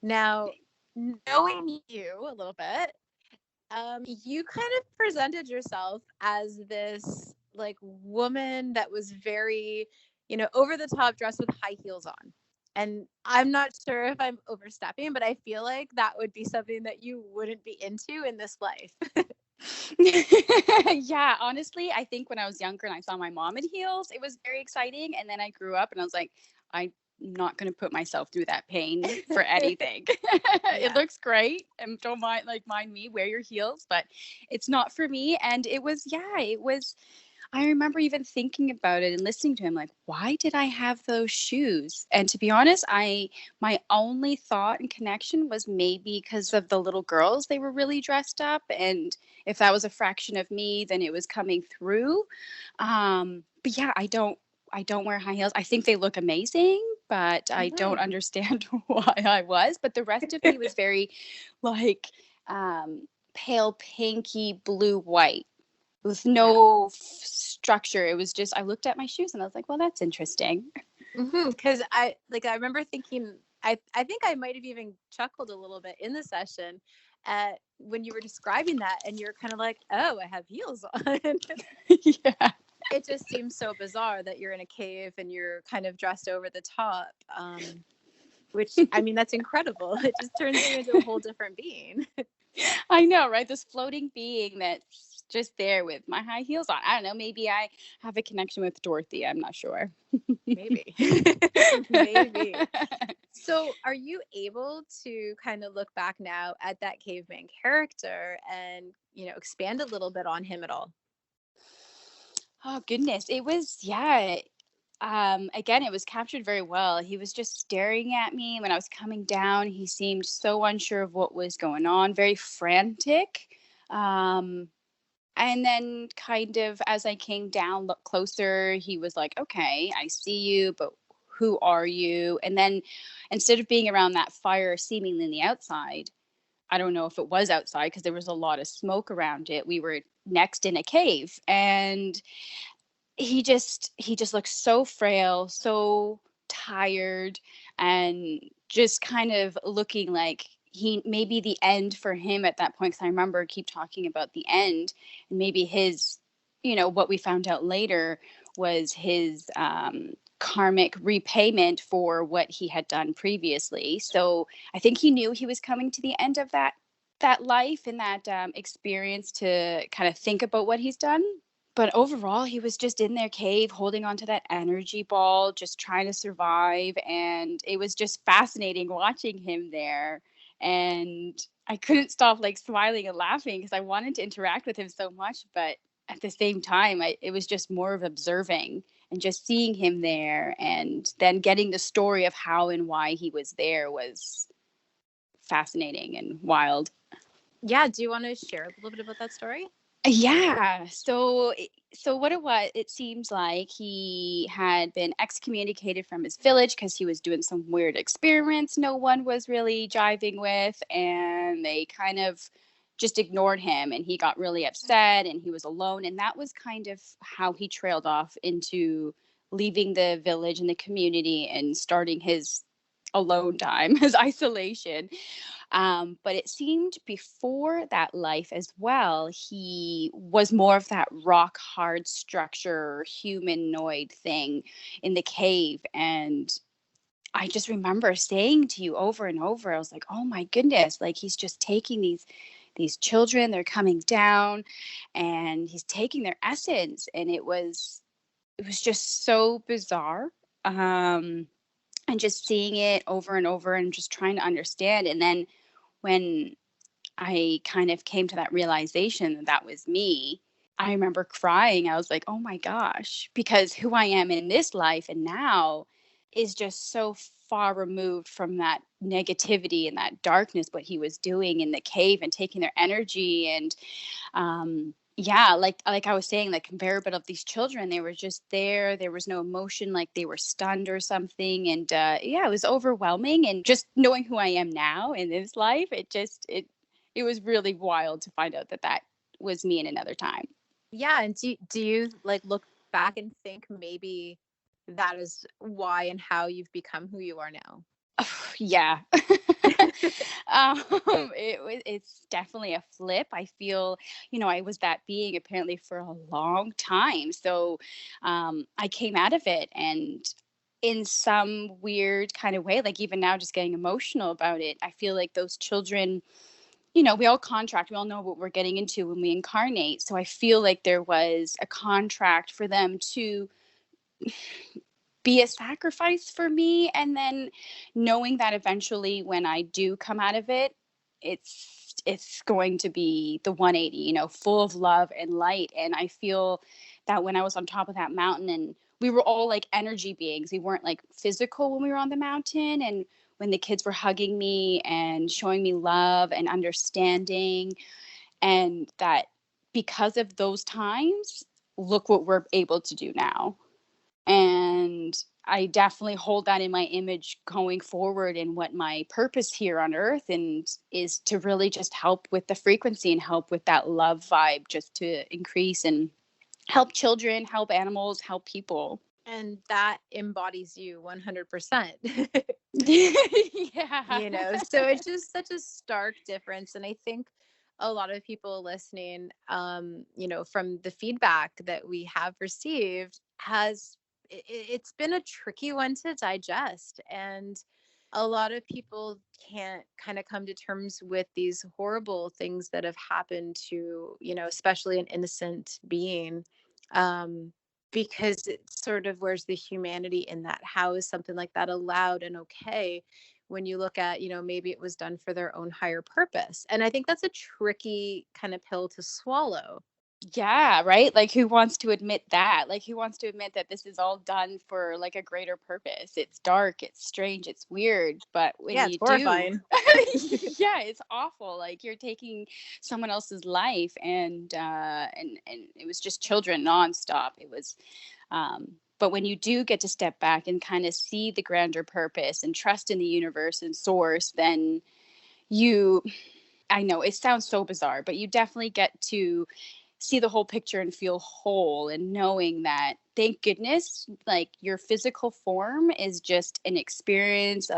Now, knowing you a little bit, you kind of presented yourself as this like woman that was very, over the top, dressed with high heels on. And I'm not sure if I'm overstepping, but I feel like that would be something that you wouldn't be into in this life. Yeah, honestly, I think when I was younger and I saw my mom in heels, it was very exciting. And then I grew up and I was like, I'm not going to put myself through that pain for anything. It looks great, and don't mind me, wear your heels, but it's not for me. And it was, I remember even thinking about it and listening to him, like, why did I have those shoes? And to be honest, my only thought and connection was maybe because of the little girls, they were really dressed up. And if that was a fraction of me, then it was coming through. But yeah, I don't wear high heels. I think they look amazing, but I don't understand why I was. But the rest of me was very like pale pinky blue white with no structure. It was just, I looked at my shoes and I was like, well, that's interesting. Because I remember thinking, I think I might have even chuckled a little bit in the session when you were describing that, and you're kind of like, oh, I have heels on. Yeah. It just seems so bizarre that you're in a cave and you're kind of dressed over the top, which, I mean, that's incredible. It just turns you into a whole different being. I know, right? This floating being that's just there with my high heels on. I don't know. Maybe I have a connection with Dorothy. I'm not sure. Maybe. Maybe. So are you able to kind of look back now at that caveman character and, expand a little bit on him at all? Oh, goodness. It was, again, it was captured very well. He was just staring at me when I was coming down. He seemed so unsure of what was going on, very frantic. And then kind of as I came down, looked closer, he was like, okay, I see you, but who are you? And then instead of being around that fire seemingly in the outside, I don't know if it was outside because there was a lot of smoke around it. We were next in a cave, and he just looked so frail, so tired, and just kind of looking like he maybe the end for him at that point. Because I remember keep talking about the end, and maybe his, what we found out later was his karmic repayment for what he had done previously. So I think he knew he was coming to the end of that life and that experience to kind of think about what he's done. But overall, he was just in their cave, holding on to that energy ball, just trying to survive. And it was just fascinating watching him there. And I couldn't stop like smiling and laughing because I wanted to interact with him so much. But at the same time, it was just more of observing and just seeing him there. And then getting the story of how and why he was there was fascinating and wild. Yeah. Do you want to share a little bit about that story? Yeah. So what it seems like he had been excommunicated from his village because he was doing some weird experiments no one was really jiving with, and they kind of just ignored him, and he got really upset and he was alone. And that was kind of how he trailed off into leaving the village and the community and starting his alone time, his isolation. But it seemed before that life as well, he was more of that rock hard structure, humanoid thing in the cave. And I just remember saying to you over and over, I was like, oh my goodness, like he's just taking these these children, they're coming down and he's taking their essence. And it was just so bizarre. And just seeing it over and over and just trying to understand. And then when I kind of came to that realization that that was me, I remember crying. I was like, oh my gosh, because who I am in this life and now is just so far removed from that negativity and that darkness, what he was doing in the cave and taking their energy. And yeah, like I was saying, the comparable of these children, they were just there. There was no emotion, like they were stunned or something. And yeah, it was overwhelming. And just knowing who I am now in this life, it was really wild to find out that that was me in another time. Yeah. And do you like look back and think maybe that is why and how you've become who you are now? Yeah. It's definitely a flip. I feel, I was that being apparently for a long time. So I came out of it, and in some weird kind of way, like even now just getting emotional about it, I feel like those children, we all contract, we all know what we're getting into when we incarnate. So I feel like there was a contract for them to be a sacrifice for me. And then knowing that eventually when I do come out of it, it's going to be the 180, full of love and light. And I feel that when I was on top of that mountain, and we were all like energy beings, we weren't like physical when we were on the mountain. And when the kids were hugging me and showing me love and understanding, and that because of those times, look what we're able to do now. And I definitely hold that in my image going forward, and what my purpose here on earth and is to really just help with the frequency and help with that love vibe, just to increase and help children, help animals, help people. And that embodies you 100%. Yeah. So it's just such a stark difference. And I think a lot of people listening, from the feedback that we have received, it's been a tricky one to digest. And a lot of people can't kind of come to terms with these horrible things that have happened to, especially an innocent being. Because it sort of, where's the humanity in that? How is something like that allowed and okay when you look at, maybe it was done for their own higher purpose? And I think that's a tricky kind of pill to swallow. Yeah, right? Like who wants to admit that? Like who wants to admit that this is all done for like a greater purpose? It's dark, it's strange, it's weird, but when Yeah, it's you horrifying. yeah, it's awful. Like you're taking someone else's life, and it was just children nonstop. It was but when you do get to step back and kind of see the grander purpose and trust in the universe and source, then I know it sounds so bizarre, but you definitely get to see the whole picture and feel whole, and knowing that, thank goodness, like your physical form is just an experience,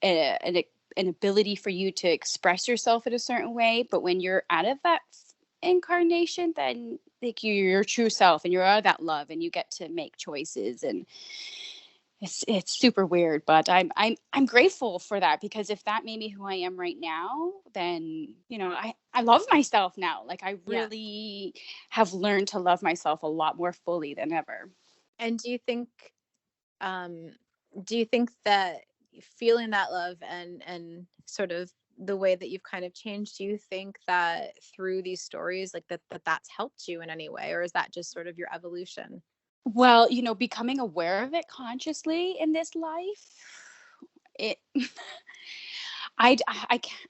an ability for you to express yourself in a certain way. But when you're out of that incarnation, then like you're your true self, and you're out of that love, and you get to make choices. And it's super weird, but I'm grateful for that, because if that made me who I am right now, then I love myself now. Like I really have learned to love myself a lot more fully than ever. And do you think that feeling that love and sort of the way that you've kind of changed, do you think that through these stories, like that's helped you in any way, or is that just sort of your evolution? Well, becoming aware of it consciously in this life, it I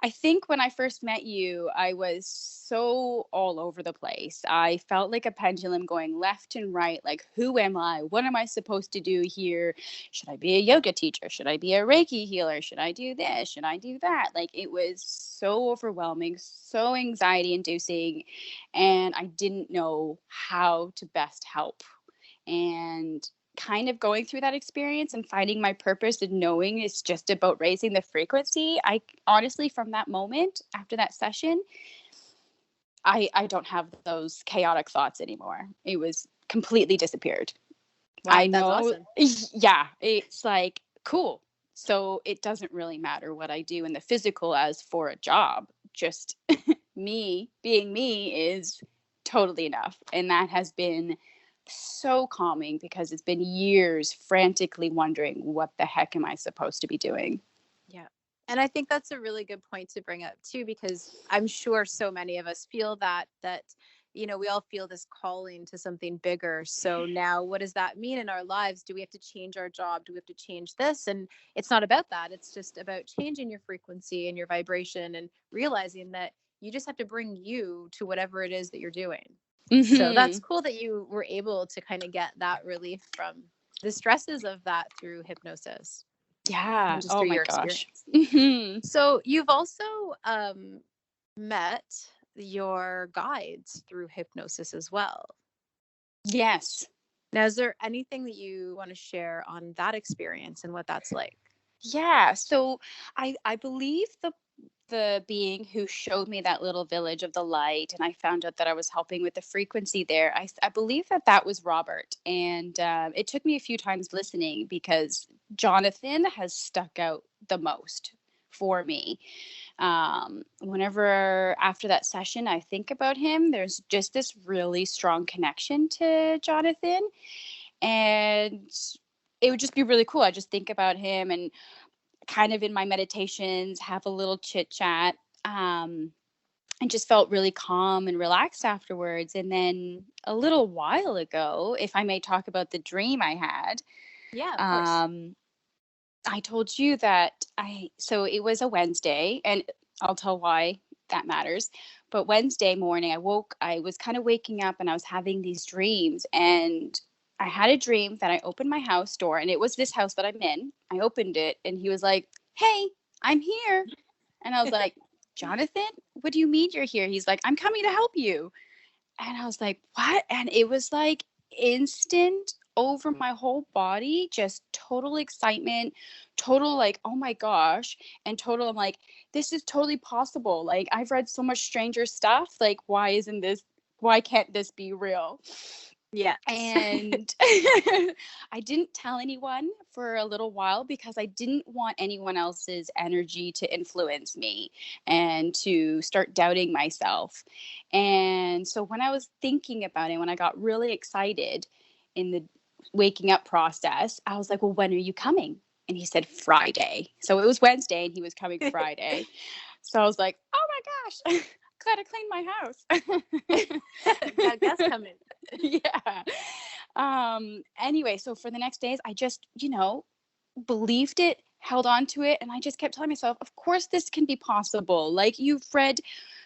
think when I first met you, I was so all over the place. I felt like a pendulum going left and right. Like, who am I? What am I supposed to do here? Should I be a yoga teacher? Should I be a Reiki healer? Should I do this? Should I do that? Like, it was so overwhelming, so anxiety inducing. And I didn't know how to best help. And kind of going through that experience and finding my purpose and knowing it's just about raising the frequency, I honestly, from that moment after that session, I don't have those chaotic thoughts anymore. It was completely disappeared. Wow, I that's know. awesome. Yeah, it's like cool. So it doesn't really matter what I do in the physical as for a job. Just me being me is totally enough. And that has been so calming because it's been years frantically wondering what the heck am I supposed to be doing. Yeah. And I think that's a really good point to bring up too, because I'm sure so many of us feel that we all feel this calling to something bigger. So now what does that mean in our lives? Do we have to change our job? Do we have to change this? And it's not about that. It's just about changing your frequency and your vibration and realizing that you just have to bring you to whatever it is that you're doing. So that's cool that you were able to kind of get that relief from the stresses of that through hypnosis. Yeah. Just Oh through my your gosh. experience. So you've also met your guides through hypnosis as well. Yes. Now, is there anything that you want to share on that experience and what that's like? Yeah. So I believe the being who showed me that little village of the light, and I found out that I was helping with the frequency there. I believe that was Robert, and it took me a few times listening because Jonathan has stuck out the most for me. Whenever after that session I think about him, there's just this really strong connection to Jonathan, and it would just be really cool. I just think about him and kind of in my meditations have a little chit chat, and just felt really calm and relaxed afterwards. And then a little while ago, if I may talk about the dream I had, Yeah, of course. I told you that so it was a Wednesday, and I'll tell why that matters. But Wednesday morning, I was kind of waking up and I was having these dreams. And I had a dream that I opened my house door, and it was this house that I'm in. I opened it and he was like, "Hey, I'm here." And I was like, "Jonathan, what do you mean you're here?" He's like, "I'm coming to help you." And I was like, "What?" And it was like instant over my whole body, just total excitement, total like, oh my gosh, and total, I'm like, this is totally possible. Like, I've read so much stranger stuff. Like, why can't this be real? Yes. And I didn't tell anyone for a little while because I didn't want anyone else's energy to influence me and to start doubting myself. And so when I was thinking about it, when I got really excited in the waking up process, I was like, "Well, when are you coming?" And he said Friday. So it was Wednesday and he was coming Friday. So I was like, "Oh my gosh, gotta clean my house." Got guests coming. Yeah. Anyway, so for the next days, I just, believed it, held on to it, and I just kept telling myself, of course this can be possible. Like, you've read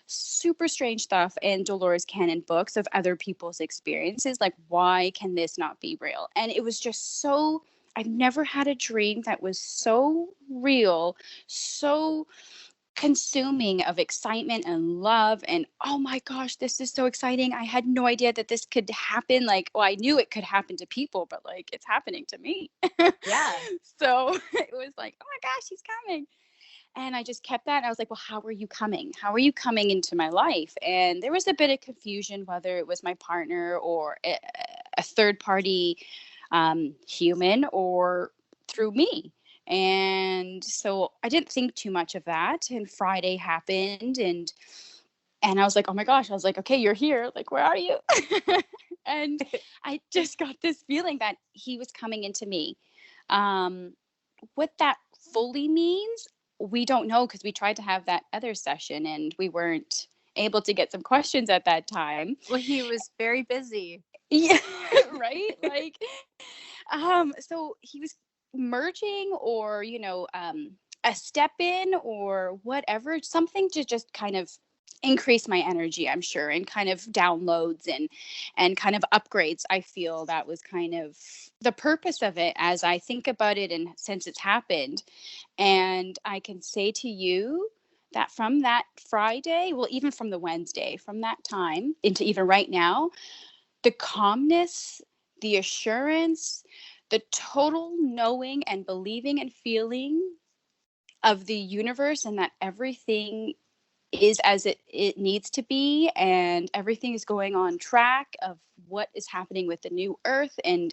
super strange stuff in Dolores Cannon books of other people's experiences. Like, why can this not be real? And it was just so, I've never had a dream that was so real, so consuming of excitement and love, and oh my gosh, this is so exciting. I had no idea that this could happen. Like, well, I knew it could happen to people, but like, it's happening to me. Yeah. So it was like, oh my gosh, he's coming. And I just kept that. I was like, well, how are you coming? How are you coming into my life? And there was a bit of confusion whether it was my partner or a third party human or through me. And so I didn't think too much of that. And Friday happened, and I was like, oh my gosh, I was like, okay, you're here. Like, where are you? And I just got this feeling that he was coming into me. What that fully means, we don't know, because we tried to have that other session and we weren't able to get some questions at that time. Well, he was very busy. Yeah, right? Like, so he was merging, or, a step in or whatever, something to just kind of increase my energy, I'm sure, and kind of downloads and kind of upgrades. I feel that was kind of the purpose of it as I think about it, and since it's happened. And I can say to you that from that Friday, well, even from the Wednesday, from that time into even right now, the calmness, the assurance, the total knowing and believing and feeling of the universe, and that everything is as it needs to be, and everything is going on track of what is happening with the new earth, and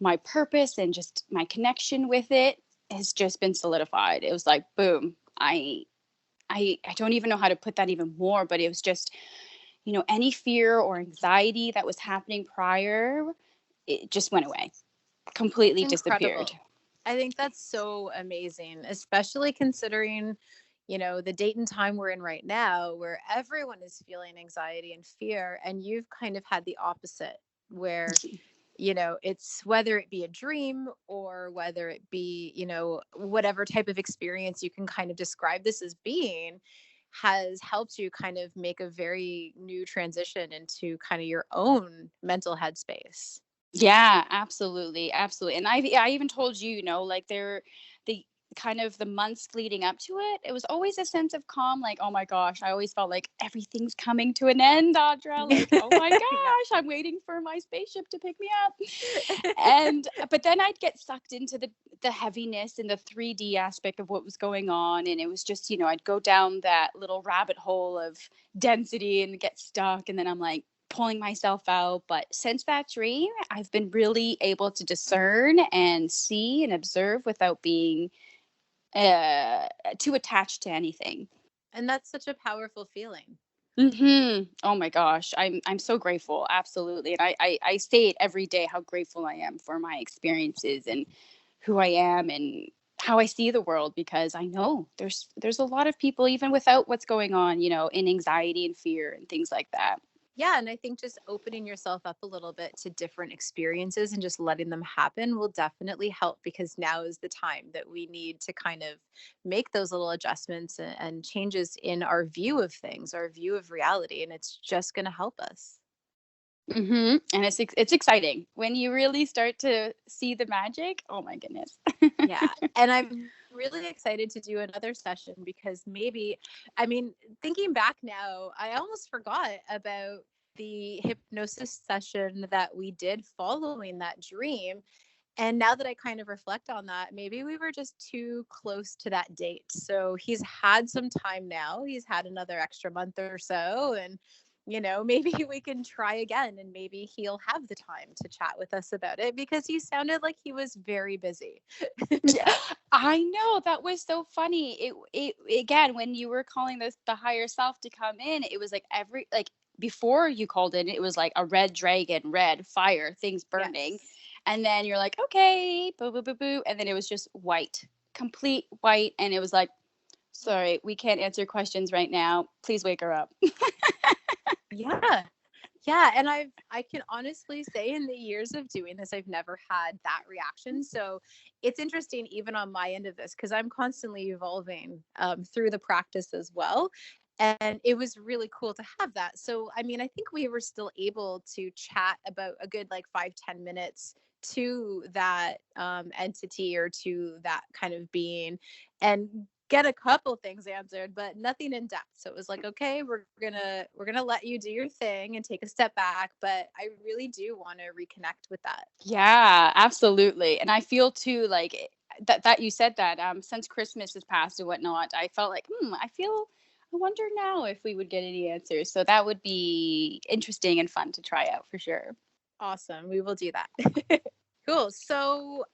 my purpose and just my connection with it has just been solidified. It was like, boom, I I don't even know how to put that even more, but it was just, any fear or anxiety that was happening prior, it just went away, That's completely disappeared. incredible. I think that's so amazing, especially considering, the date and time we're in right now, where everyone is feeling anxiety and fear. And you've kind of had the opposite, where, it's whether it be a dream or whether it be, whatever type of experience you can kind of describe this as being, has helped you kind of make a very new transition into kind of your own mental headspace. Yeah, absolutely, absolutely. And I even told you, like the kind of the months leading up to it, it was always a sense of calm. Like, oh my gosh, I always felt like everything's coming to an end, Audra. Like, oh my Yeah. gosh, I'm waiting for my spaceship to pick me up. And but then I'd get sucked into the heaviness and the 3D aspect of what was going on, and it was just, I'd go down that little rabbit hole of density and get stuck, and then I'm like pulling myself out. But since that dream, I've been really able to discern and see and observe without being too attached to anything. And that's such a powerful feeling. Oh my gosh, I'm so grateful, absolutely. And I say it every day how grateful I am for my experiences and who I am and how I see the world, because I know there's a lot of people even without what's going on, in anxiety and fear and things like that. Yeah, and I think just opening yourself up a little bit to different experiences and just letting them happen will definitely help, because now is the time that we need to kind of make those little adjustments and changes in our view of things, our view of reality, and it's just going to help us. And it's exciting when you really start to see the magic. Oh my goodness. Yeah. And I'm really excited to do another session, because maybe, I mean, thinking back now, I almost forgot about the hypnosis session that we did following that dream. And now that I kind of reflect on that, maybe we were just too close to that date. So he's had some time now. He's had another extra month or so. And, maybe we can try again, and maybe he'll have the time to chat with us about it, because he sounded like he was very busy. Yeah, I know, that was so funny. It again, when you were calling this the higher self to come in, it was like before you called in, it was like a red dragon, red fire, things burning. Yes. And then you're like, okay, boo, boo, boo, boo. And then it was just white, complete white. And it was like, sorry, we can't answer questions right now. Please wake her up. Yeah. Yeah, and I can honestly say, in the years of doing this, I've never had that reaction. So it's interesting, even on my end of this, because I'm constantly evolving through the practice as well. And it was really cool to have that. So, I mean, I think we were still able to chat about a good like 5-10 minutes to that entity, or to that kind of being, and get a couple things answered, but nothing in depth. So it was like, okay, we're gonna let you do your thing and take a step back, but I really do want to reconnect with that. Yeah, absolutely. And I feel too like that you said that since Christmas has passed and whatnot, I felt like, I wonder now if we would get any answers. So that would be interesting and fun to try out for sure. Awesome, we will do that. Cool. So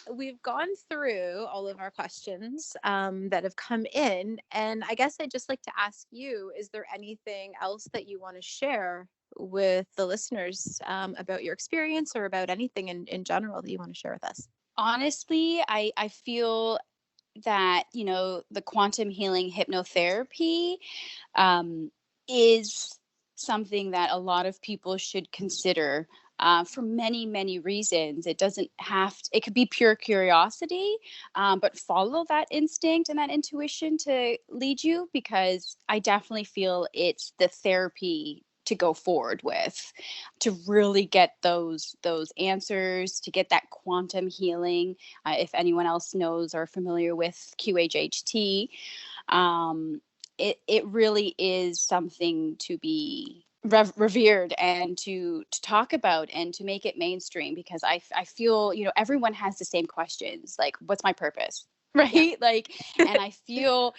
we've gone through all of our questions that have come in, and I guess I'd just like to ask you, is there anything else that you want to share with the listeners about your experience, or about anything in general that you want to share with us? Honestly, I feel that, the quantum healing hypnotherapy um, is something that a lot of people should consider for many, many reasons. It doesn't have to, it could be pure curiosity, but follow that instinct and that intuition to lead you, because I definitely feel it's the therapy to go forward with, to really get those answers, to get that quantum healing. If anyone else knows or familiar with QHHT, it really is something to be revered and to talk about and to make it mainstream, because I feel, everyone has the same questions, like, what's my purpose? Right? Yeah. Like, and I feel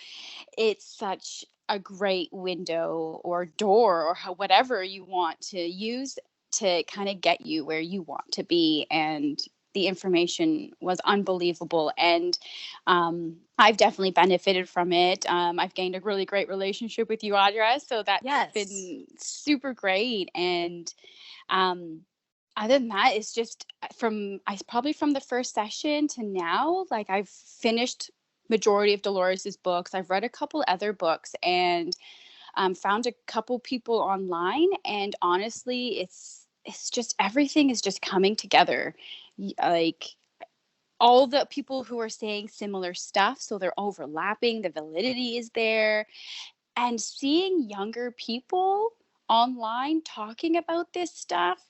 it's such a great window or door, or whatever you want to use, to kind of get you where you want to be. And the information was unbelievable. And I've definitely benefited from it. I've gained a really great relationship with you, Audra. So that's Yes. been super great. And other than that, it's just probably from the first session to now, like I've finished majority of Dolores's books. I've read a couple other books and found a couple people online. And honestly, it's just everything is just coming together. Like all the people who are saying similar stuff, so they're overlapping, the validity is there. And seeing younger people online talking about this stuff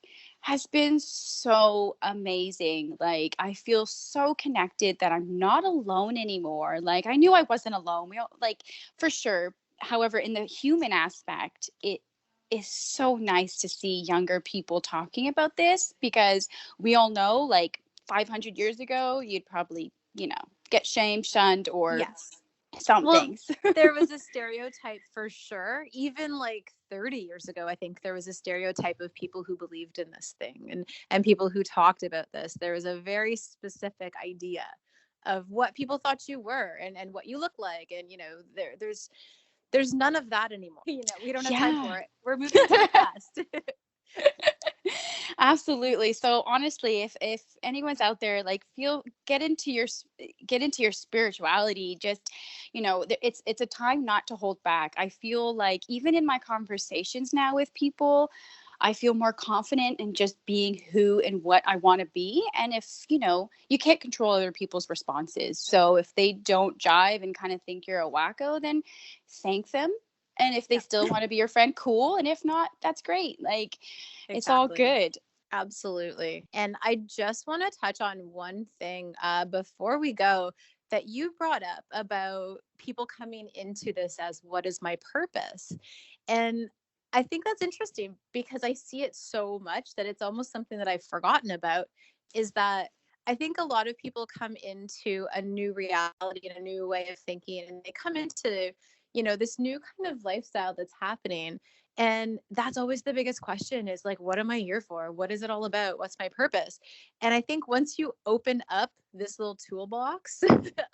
has been so amazing. Like I feel so connected that I'm not alone anymore. Like I knew I wasn't alone. We all, like for sure. However, in the human aspect, it is so nice to see younger people talking about this, because we all know like 500 years ago, you'd probably, get shamed, shunned, or Yes. some Well, things. there was a stereotype for sure. Even like 30 years ago, I think there was a stereotype of people who believed in this thing and people who talked about this. There was a very specific idea of what people thought you were and what you look like. And, there's none of that anymore. We don't have time for it. We're moving to the past. Absolutely. So honestly, if anyone's out there, like get into your spirituality, just, it's a time not to hold back. I feel like even in my conversations now with people, I feel more confident in just being who and what I want to be. And if, you can't control other people's responses. So if they don't jive and kind of think you're a wacko, then thank them. And if they still want to be your friend, cool. And if not, that's great. Like, It's all good. Absolutely. And I just want to touch on one thing before we go that you brought up about people coming into this as what is my purpose? And I think that's interesting because I see it so much that it's almost something that I've forgotten about, is that I think a lot of people come into a new reality and a new way of thinking, and they come into, this new kind of lifestyle that's happening. And that's always the biggest question, is like, what am I here for? What is it all about? What's my purpose? And I think once you open up this little toolbox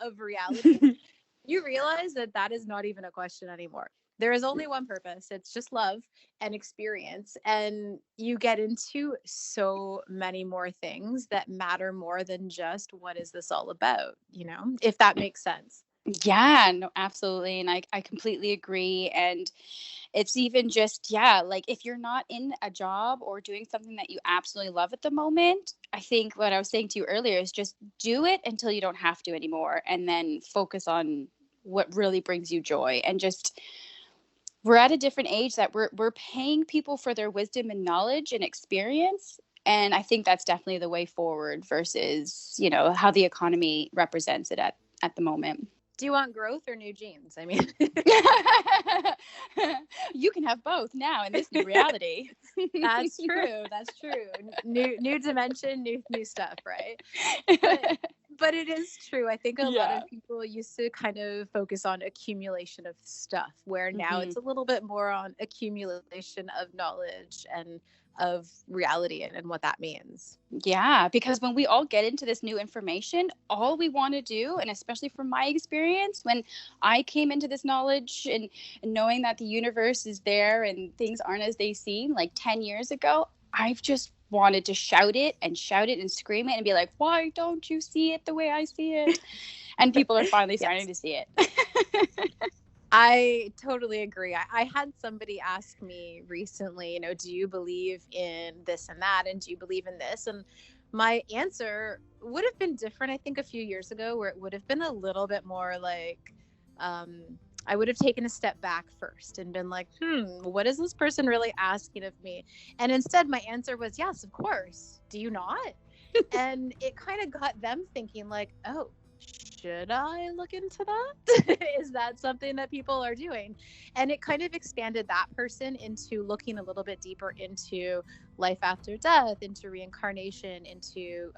of reality, you realize that that is not even a question anymore. There is only one purpose. It's just love and experience. And you get into so many more things that matter more than just what is this all about, if that makes sense. Yeah, no, absolutely. And I completely agree. And it's even just, like if you're not in a job or doing something that you absolutely love at the moment, I think what I was saying to you earlier is just do it until you don't have to anymore. And then focus on what really brings you joy. And just, we're at a different age that we're paying people for their wisdom and knowledge and experience. And I think that's definitely the way forward versus, how the economy represents it at the moment. Do you want growth or new jeans? I mean, you can have both now in this new reality. That's true. That's true. New dimension, new stuff, right? But it is true. I think a lot of people used to kind of focus on accumulation of stuff, where now it's a little bit more on accumulation of knowledge and of reality and what that means. Yeah, because when we all get into this new information, all we want to do, and especially from my experience, when I came into this knowledge and knowing that the universe is there and things aren't as they seem, like 10 years ago, I've just wanted to shout it and scream it and be like, why don't you see it the way I see it? And people are finally starting to see it. I totally agree. I had somebody ask me recently, do you believe in this and that? And do you believe in this? And my answer would have been different, I think, a few years ago, where it would have been a little bit more like, I would have taken a step back first and been like, what is this person really asking of me? And instead, my answer was, yes, of course. Do you not? And it kind of got them thinking like, oh, should I look into that? Is that something that people are doing? And it kind of expanded that person into looking a little bit deeper into life after death, into reincarnation, into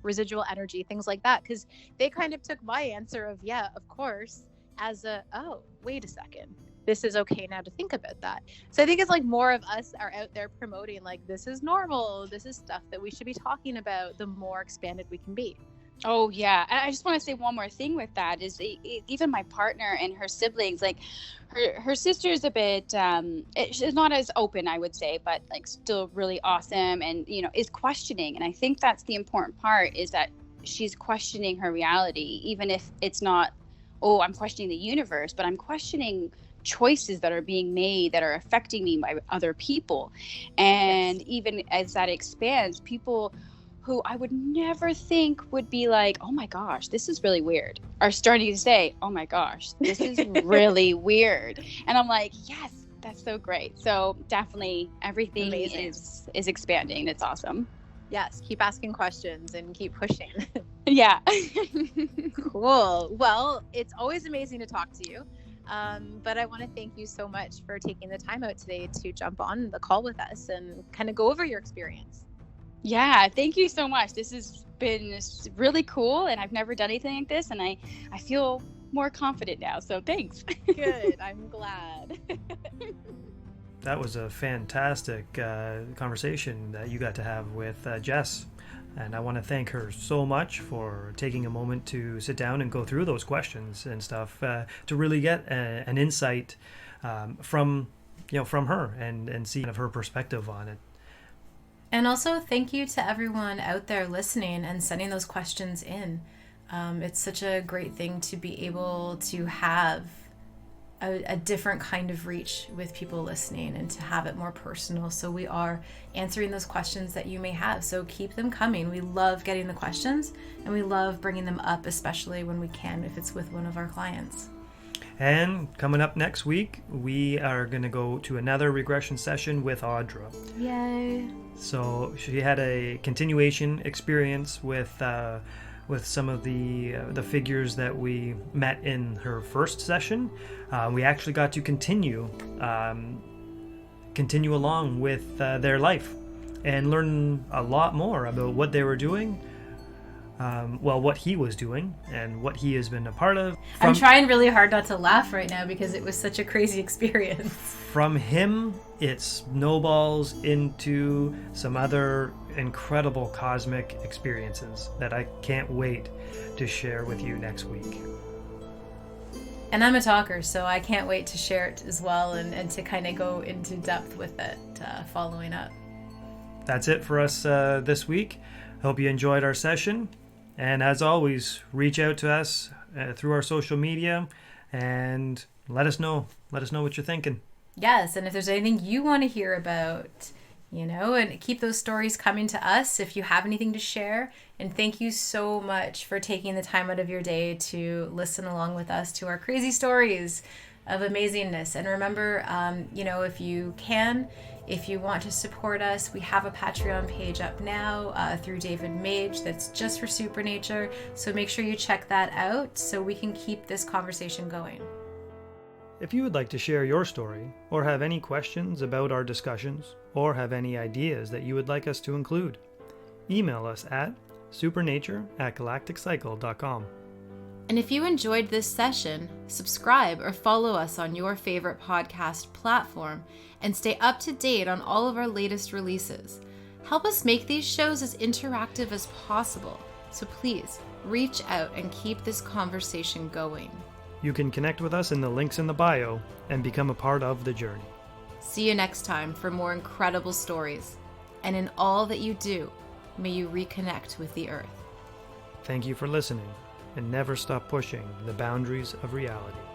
residual energy, things like that. Because they kind of took my answer of, yeah, of course, as a, oh, wait a second. this is okay now to think about that. So I think it's like more of us are out there promoting like, this is normal, this is stuff that we should be talking about, the more expanded we can be. Oh yeah, and I just want to say one more thing with that is even my partner and her siblings, like her sister's a bit she's not as open, I would say, but like still really awesome, and is questioning. And I think that's the important part, is that she's questioning her reality, even if it's not, oh, I'm questioning the universe, but I'm questioning choices that are being made that are affecting me by other people. And even as that expands, people who I would never think would be like, oh my gosh, this is really weird, are starting to say, oh my gosh, this is really weird. And I'm like, yes, that's so great. So definitely everything is expanding. It's awesome. Yes, keep asking questions and keep pushing. Yeah. Cool. Well, it's always amazing to talk to you. But I want to thank you so much for taking the time out today to jump on the call with us and kind of go over your experience. Yeah, thank you so much. This has been really cool, and I've never done anything like this, and I feel more confident now, so thanks. Good. I'm glad. That was a fantastic conversation that you got to have with Jess. And I want to thank her so much for taking a moment to sit down and go through those questions and stuff to really get an insight from her and see kind of her perspective on it. And also thank you to everyone out there listening and sending those questions in. It's such a great thing to be able to have a different kind of reach with people listening and to have it more personal. So we are answering those questions that you may have. So keep them coming. We love getting the questions, and we love bringing them up, especially when we can, if it's with one of our clients. And coming up next week, we are going to go to another regression session with Audra. Yay. So she had a continuation experience with some of the figures that we met in her first session. We actually got to continue along with their life and learn a lot more about what they were doing. What he was doing and what he has been a part of. I'm trying really hard not to laugh right now because it was such a crazy experience. From him, it snowballs into some other incredible cosmic experiences that I can't wait to share with you next week. And I'm a talker, so I can't wait to share it as well and to kind of go into depth with it following up. That's it for us this week. Hope you enjoyed our session. And as always, reach out to us through our social media and let us know. Let us know what you're thinking. Yes, and if there's anything you want to hear about, and keep those stories coming to us if you have anything to share. And thank you so much for taking the time out of your day to listen along with us to our crazy stories of amazingness. And remember, if you want to support us, we have a Patreon page up now through David Mage that's just for Supernature. So make sure you check that out so we can keep this conversation going. If you would like to share your story or have any questions about our discussions or have any ideas that you would like us to include, email us at supernature@galacticcycle.com. And if you enjoyed this session, subscribe or follow us on your favorite podcast platform and stay up to date on all of our latest releases. Help us make these shows as interactive as possible, so please reach out and keep this conversation going. You can connect with us in the links in the bio and become a part of the journey. See you next time for more incredible stories. And in all that you do, may you reconnect with the earth. Thank you for listening, and never stop pushing the boundaries of reality.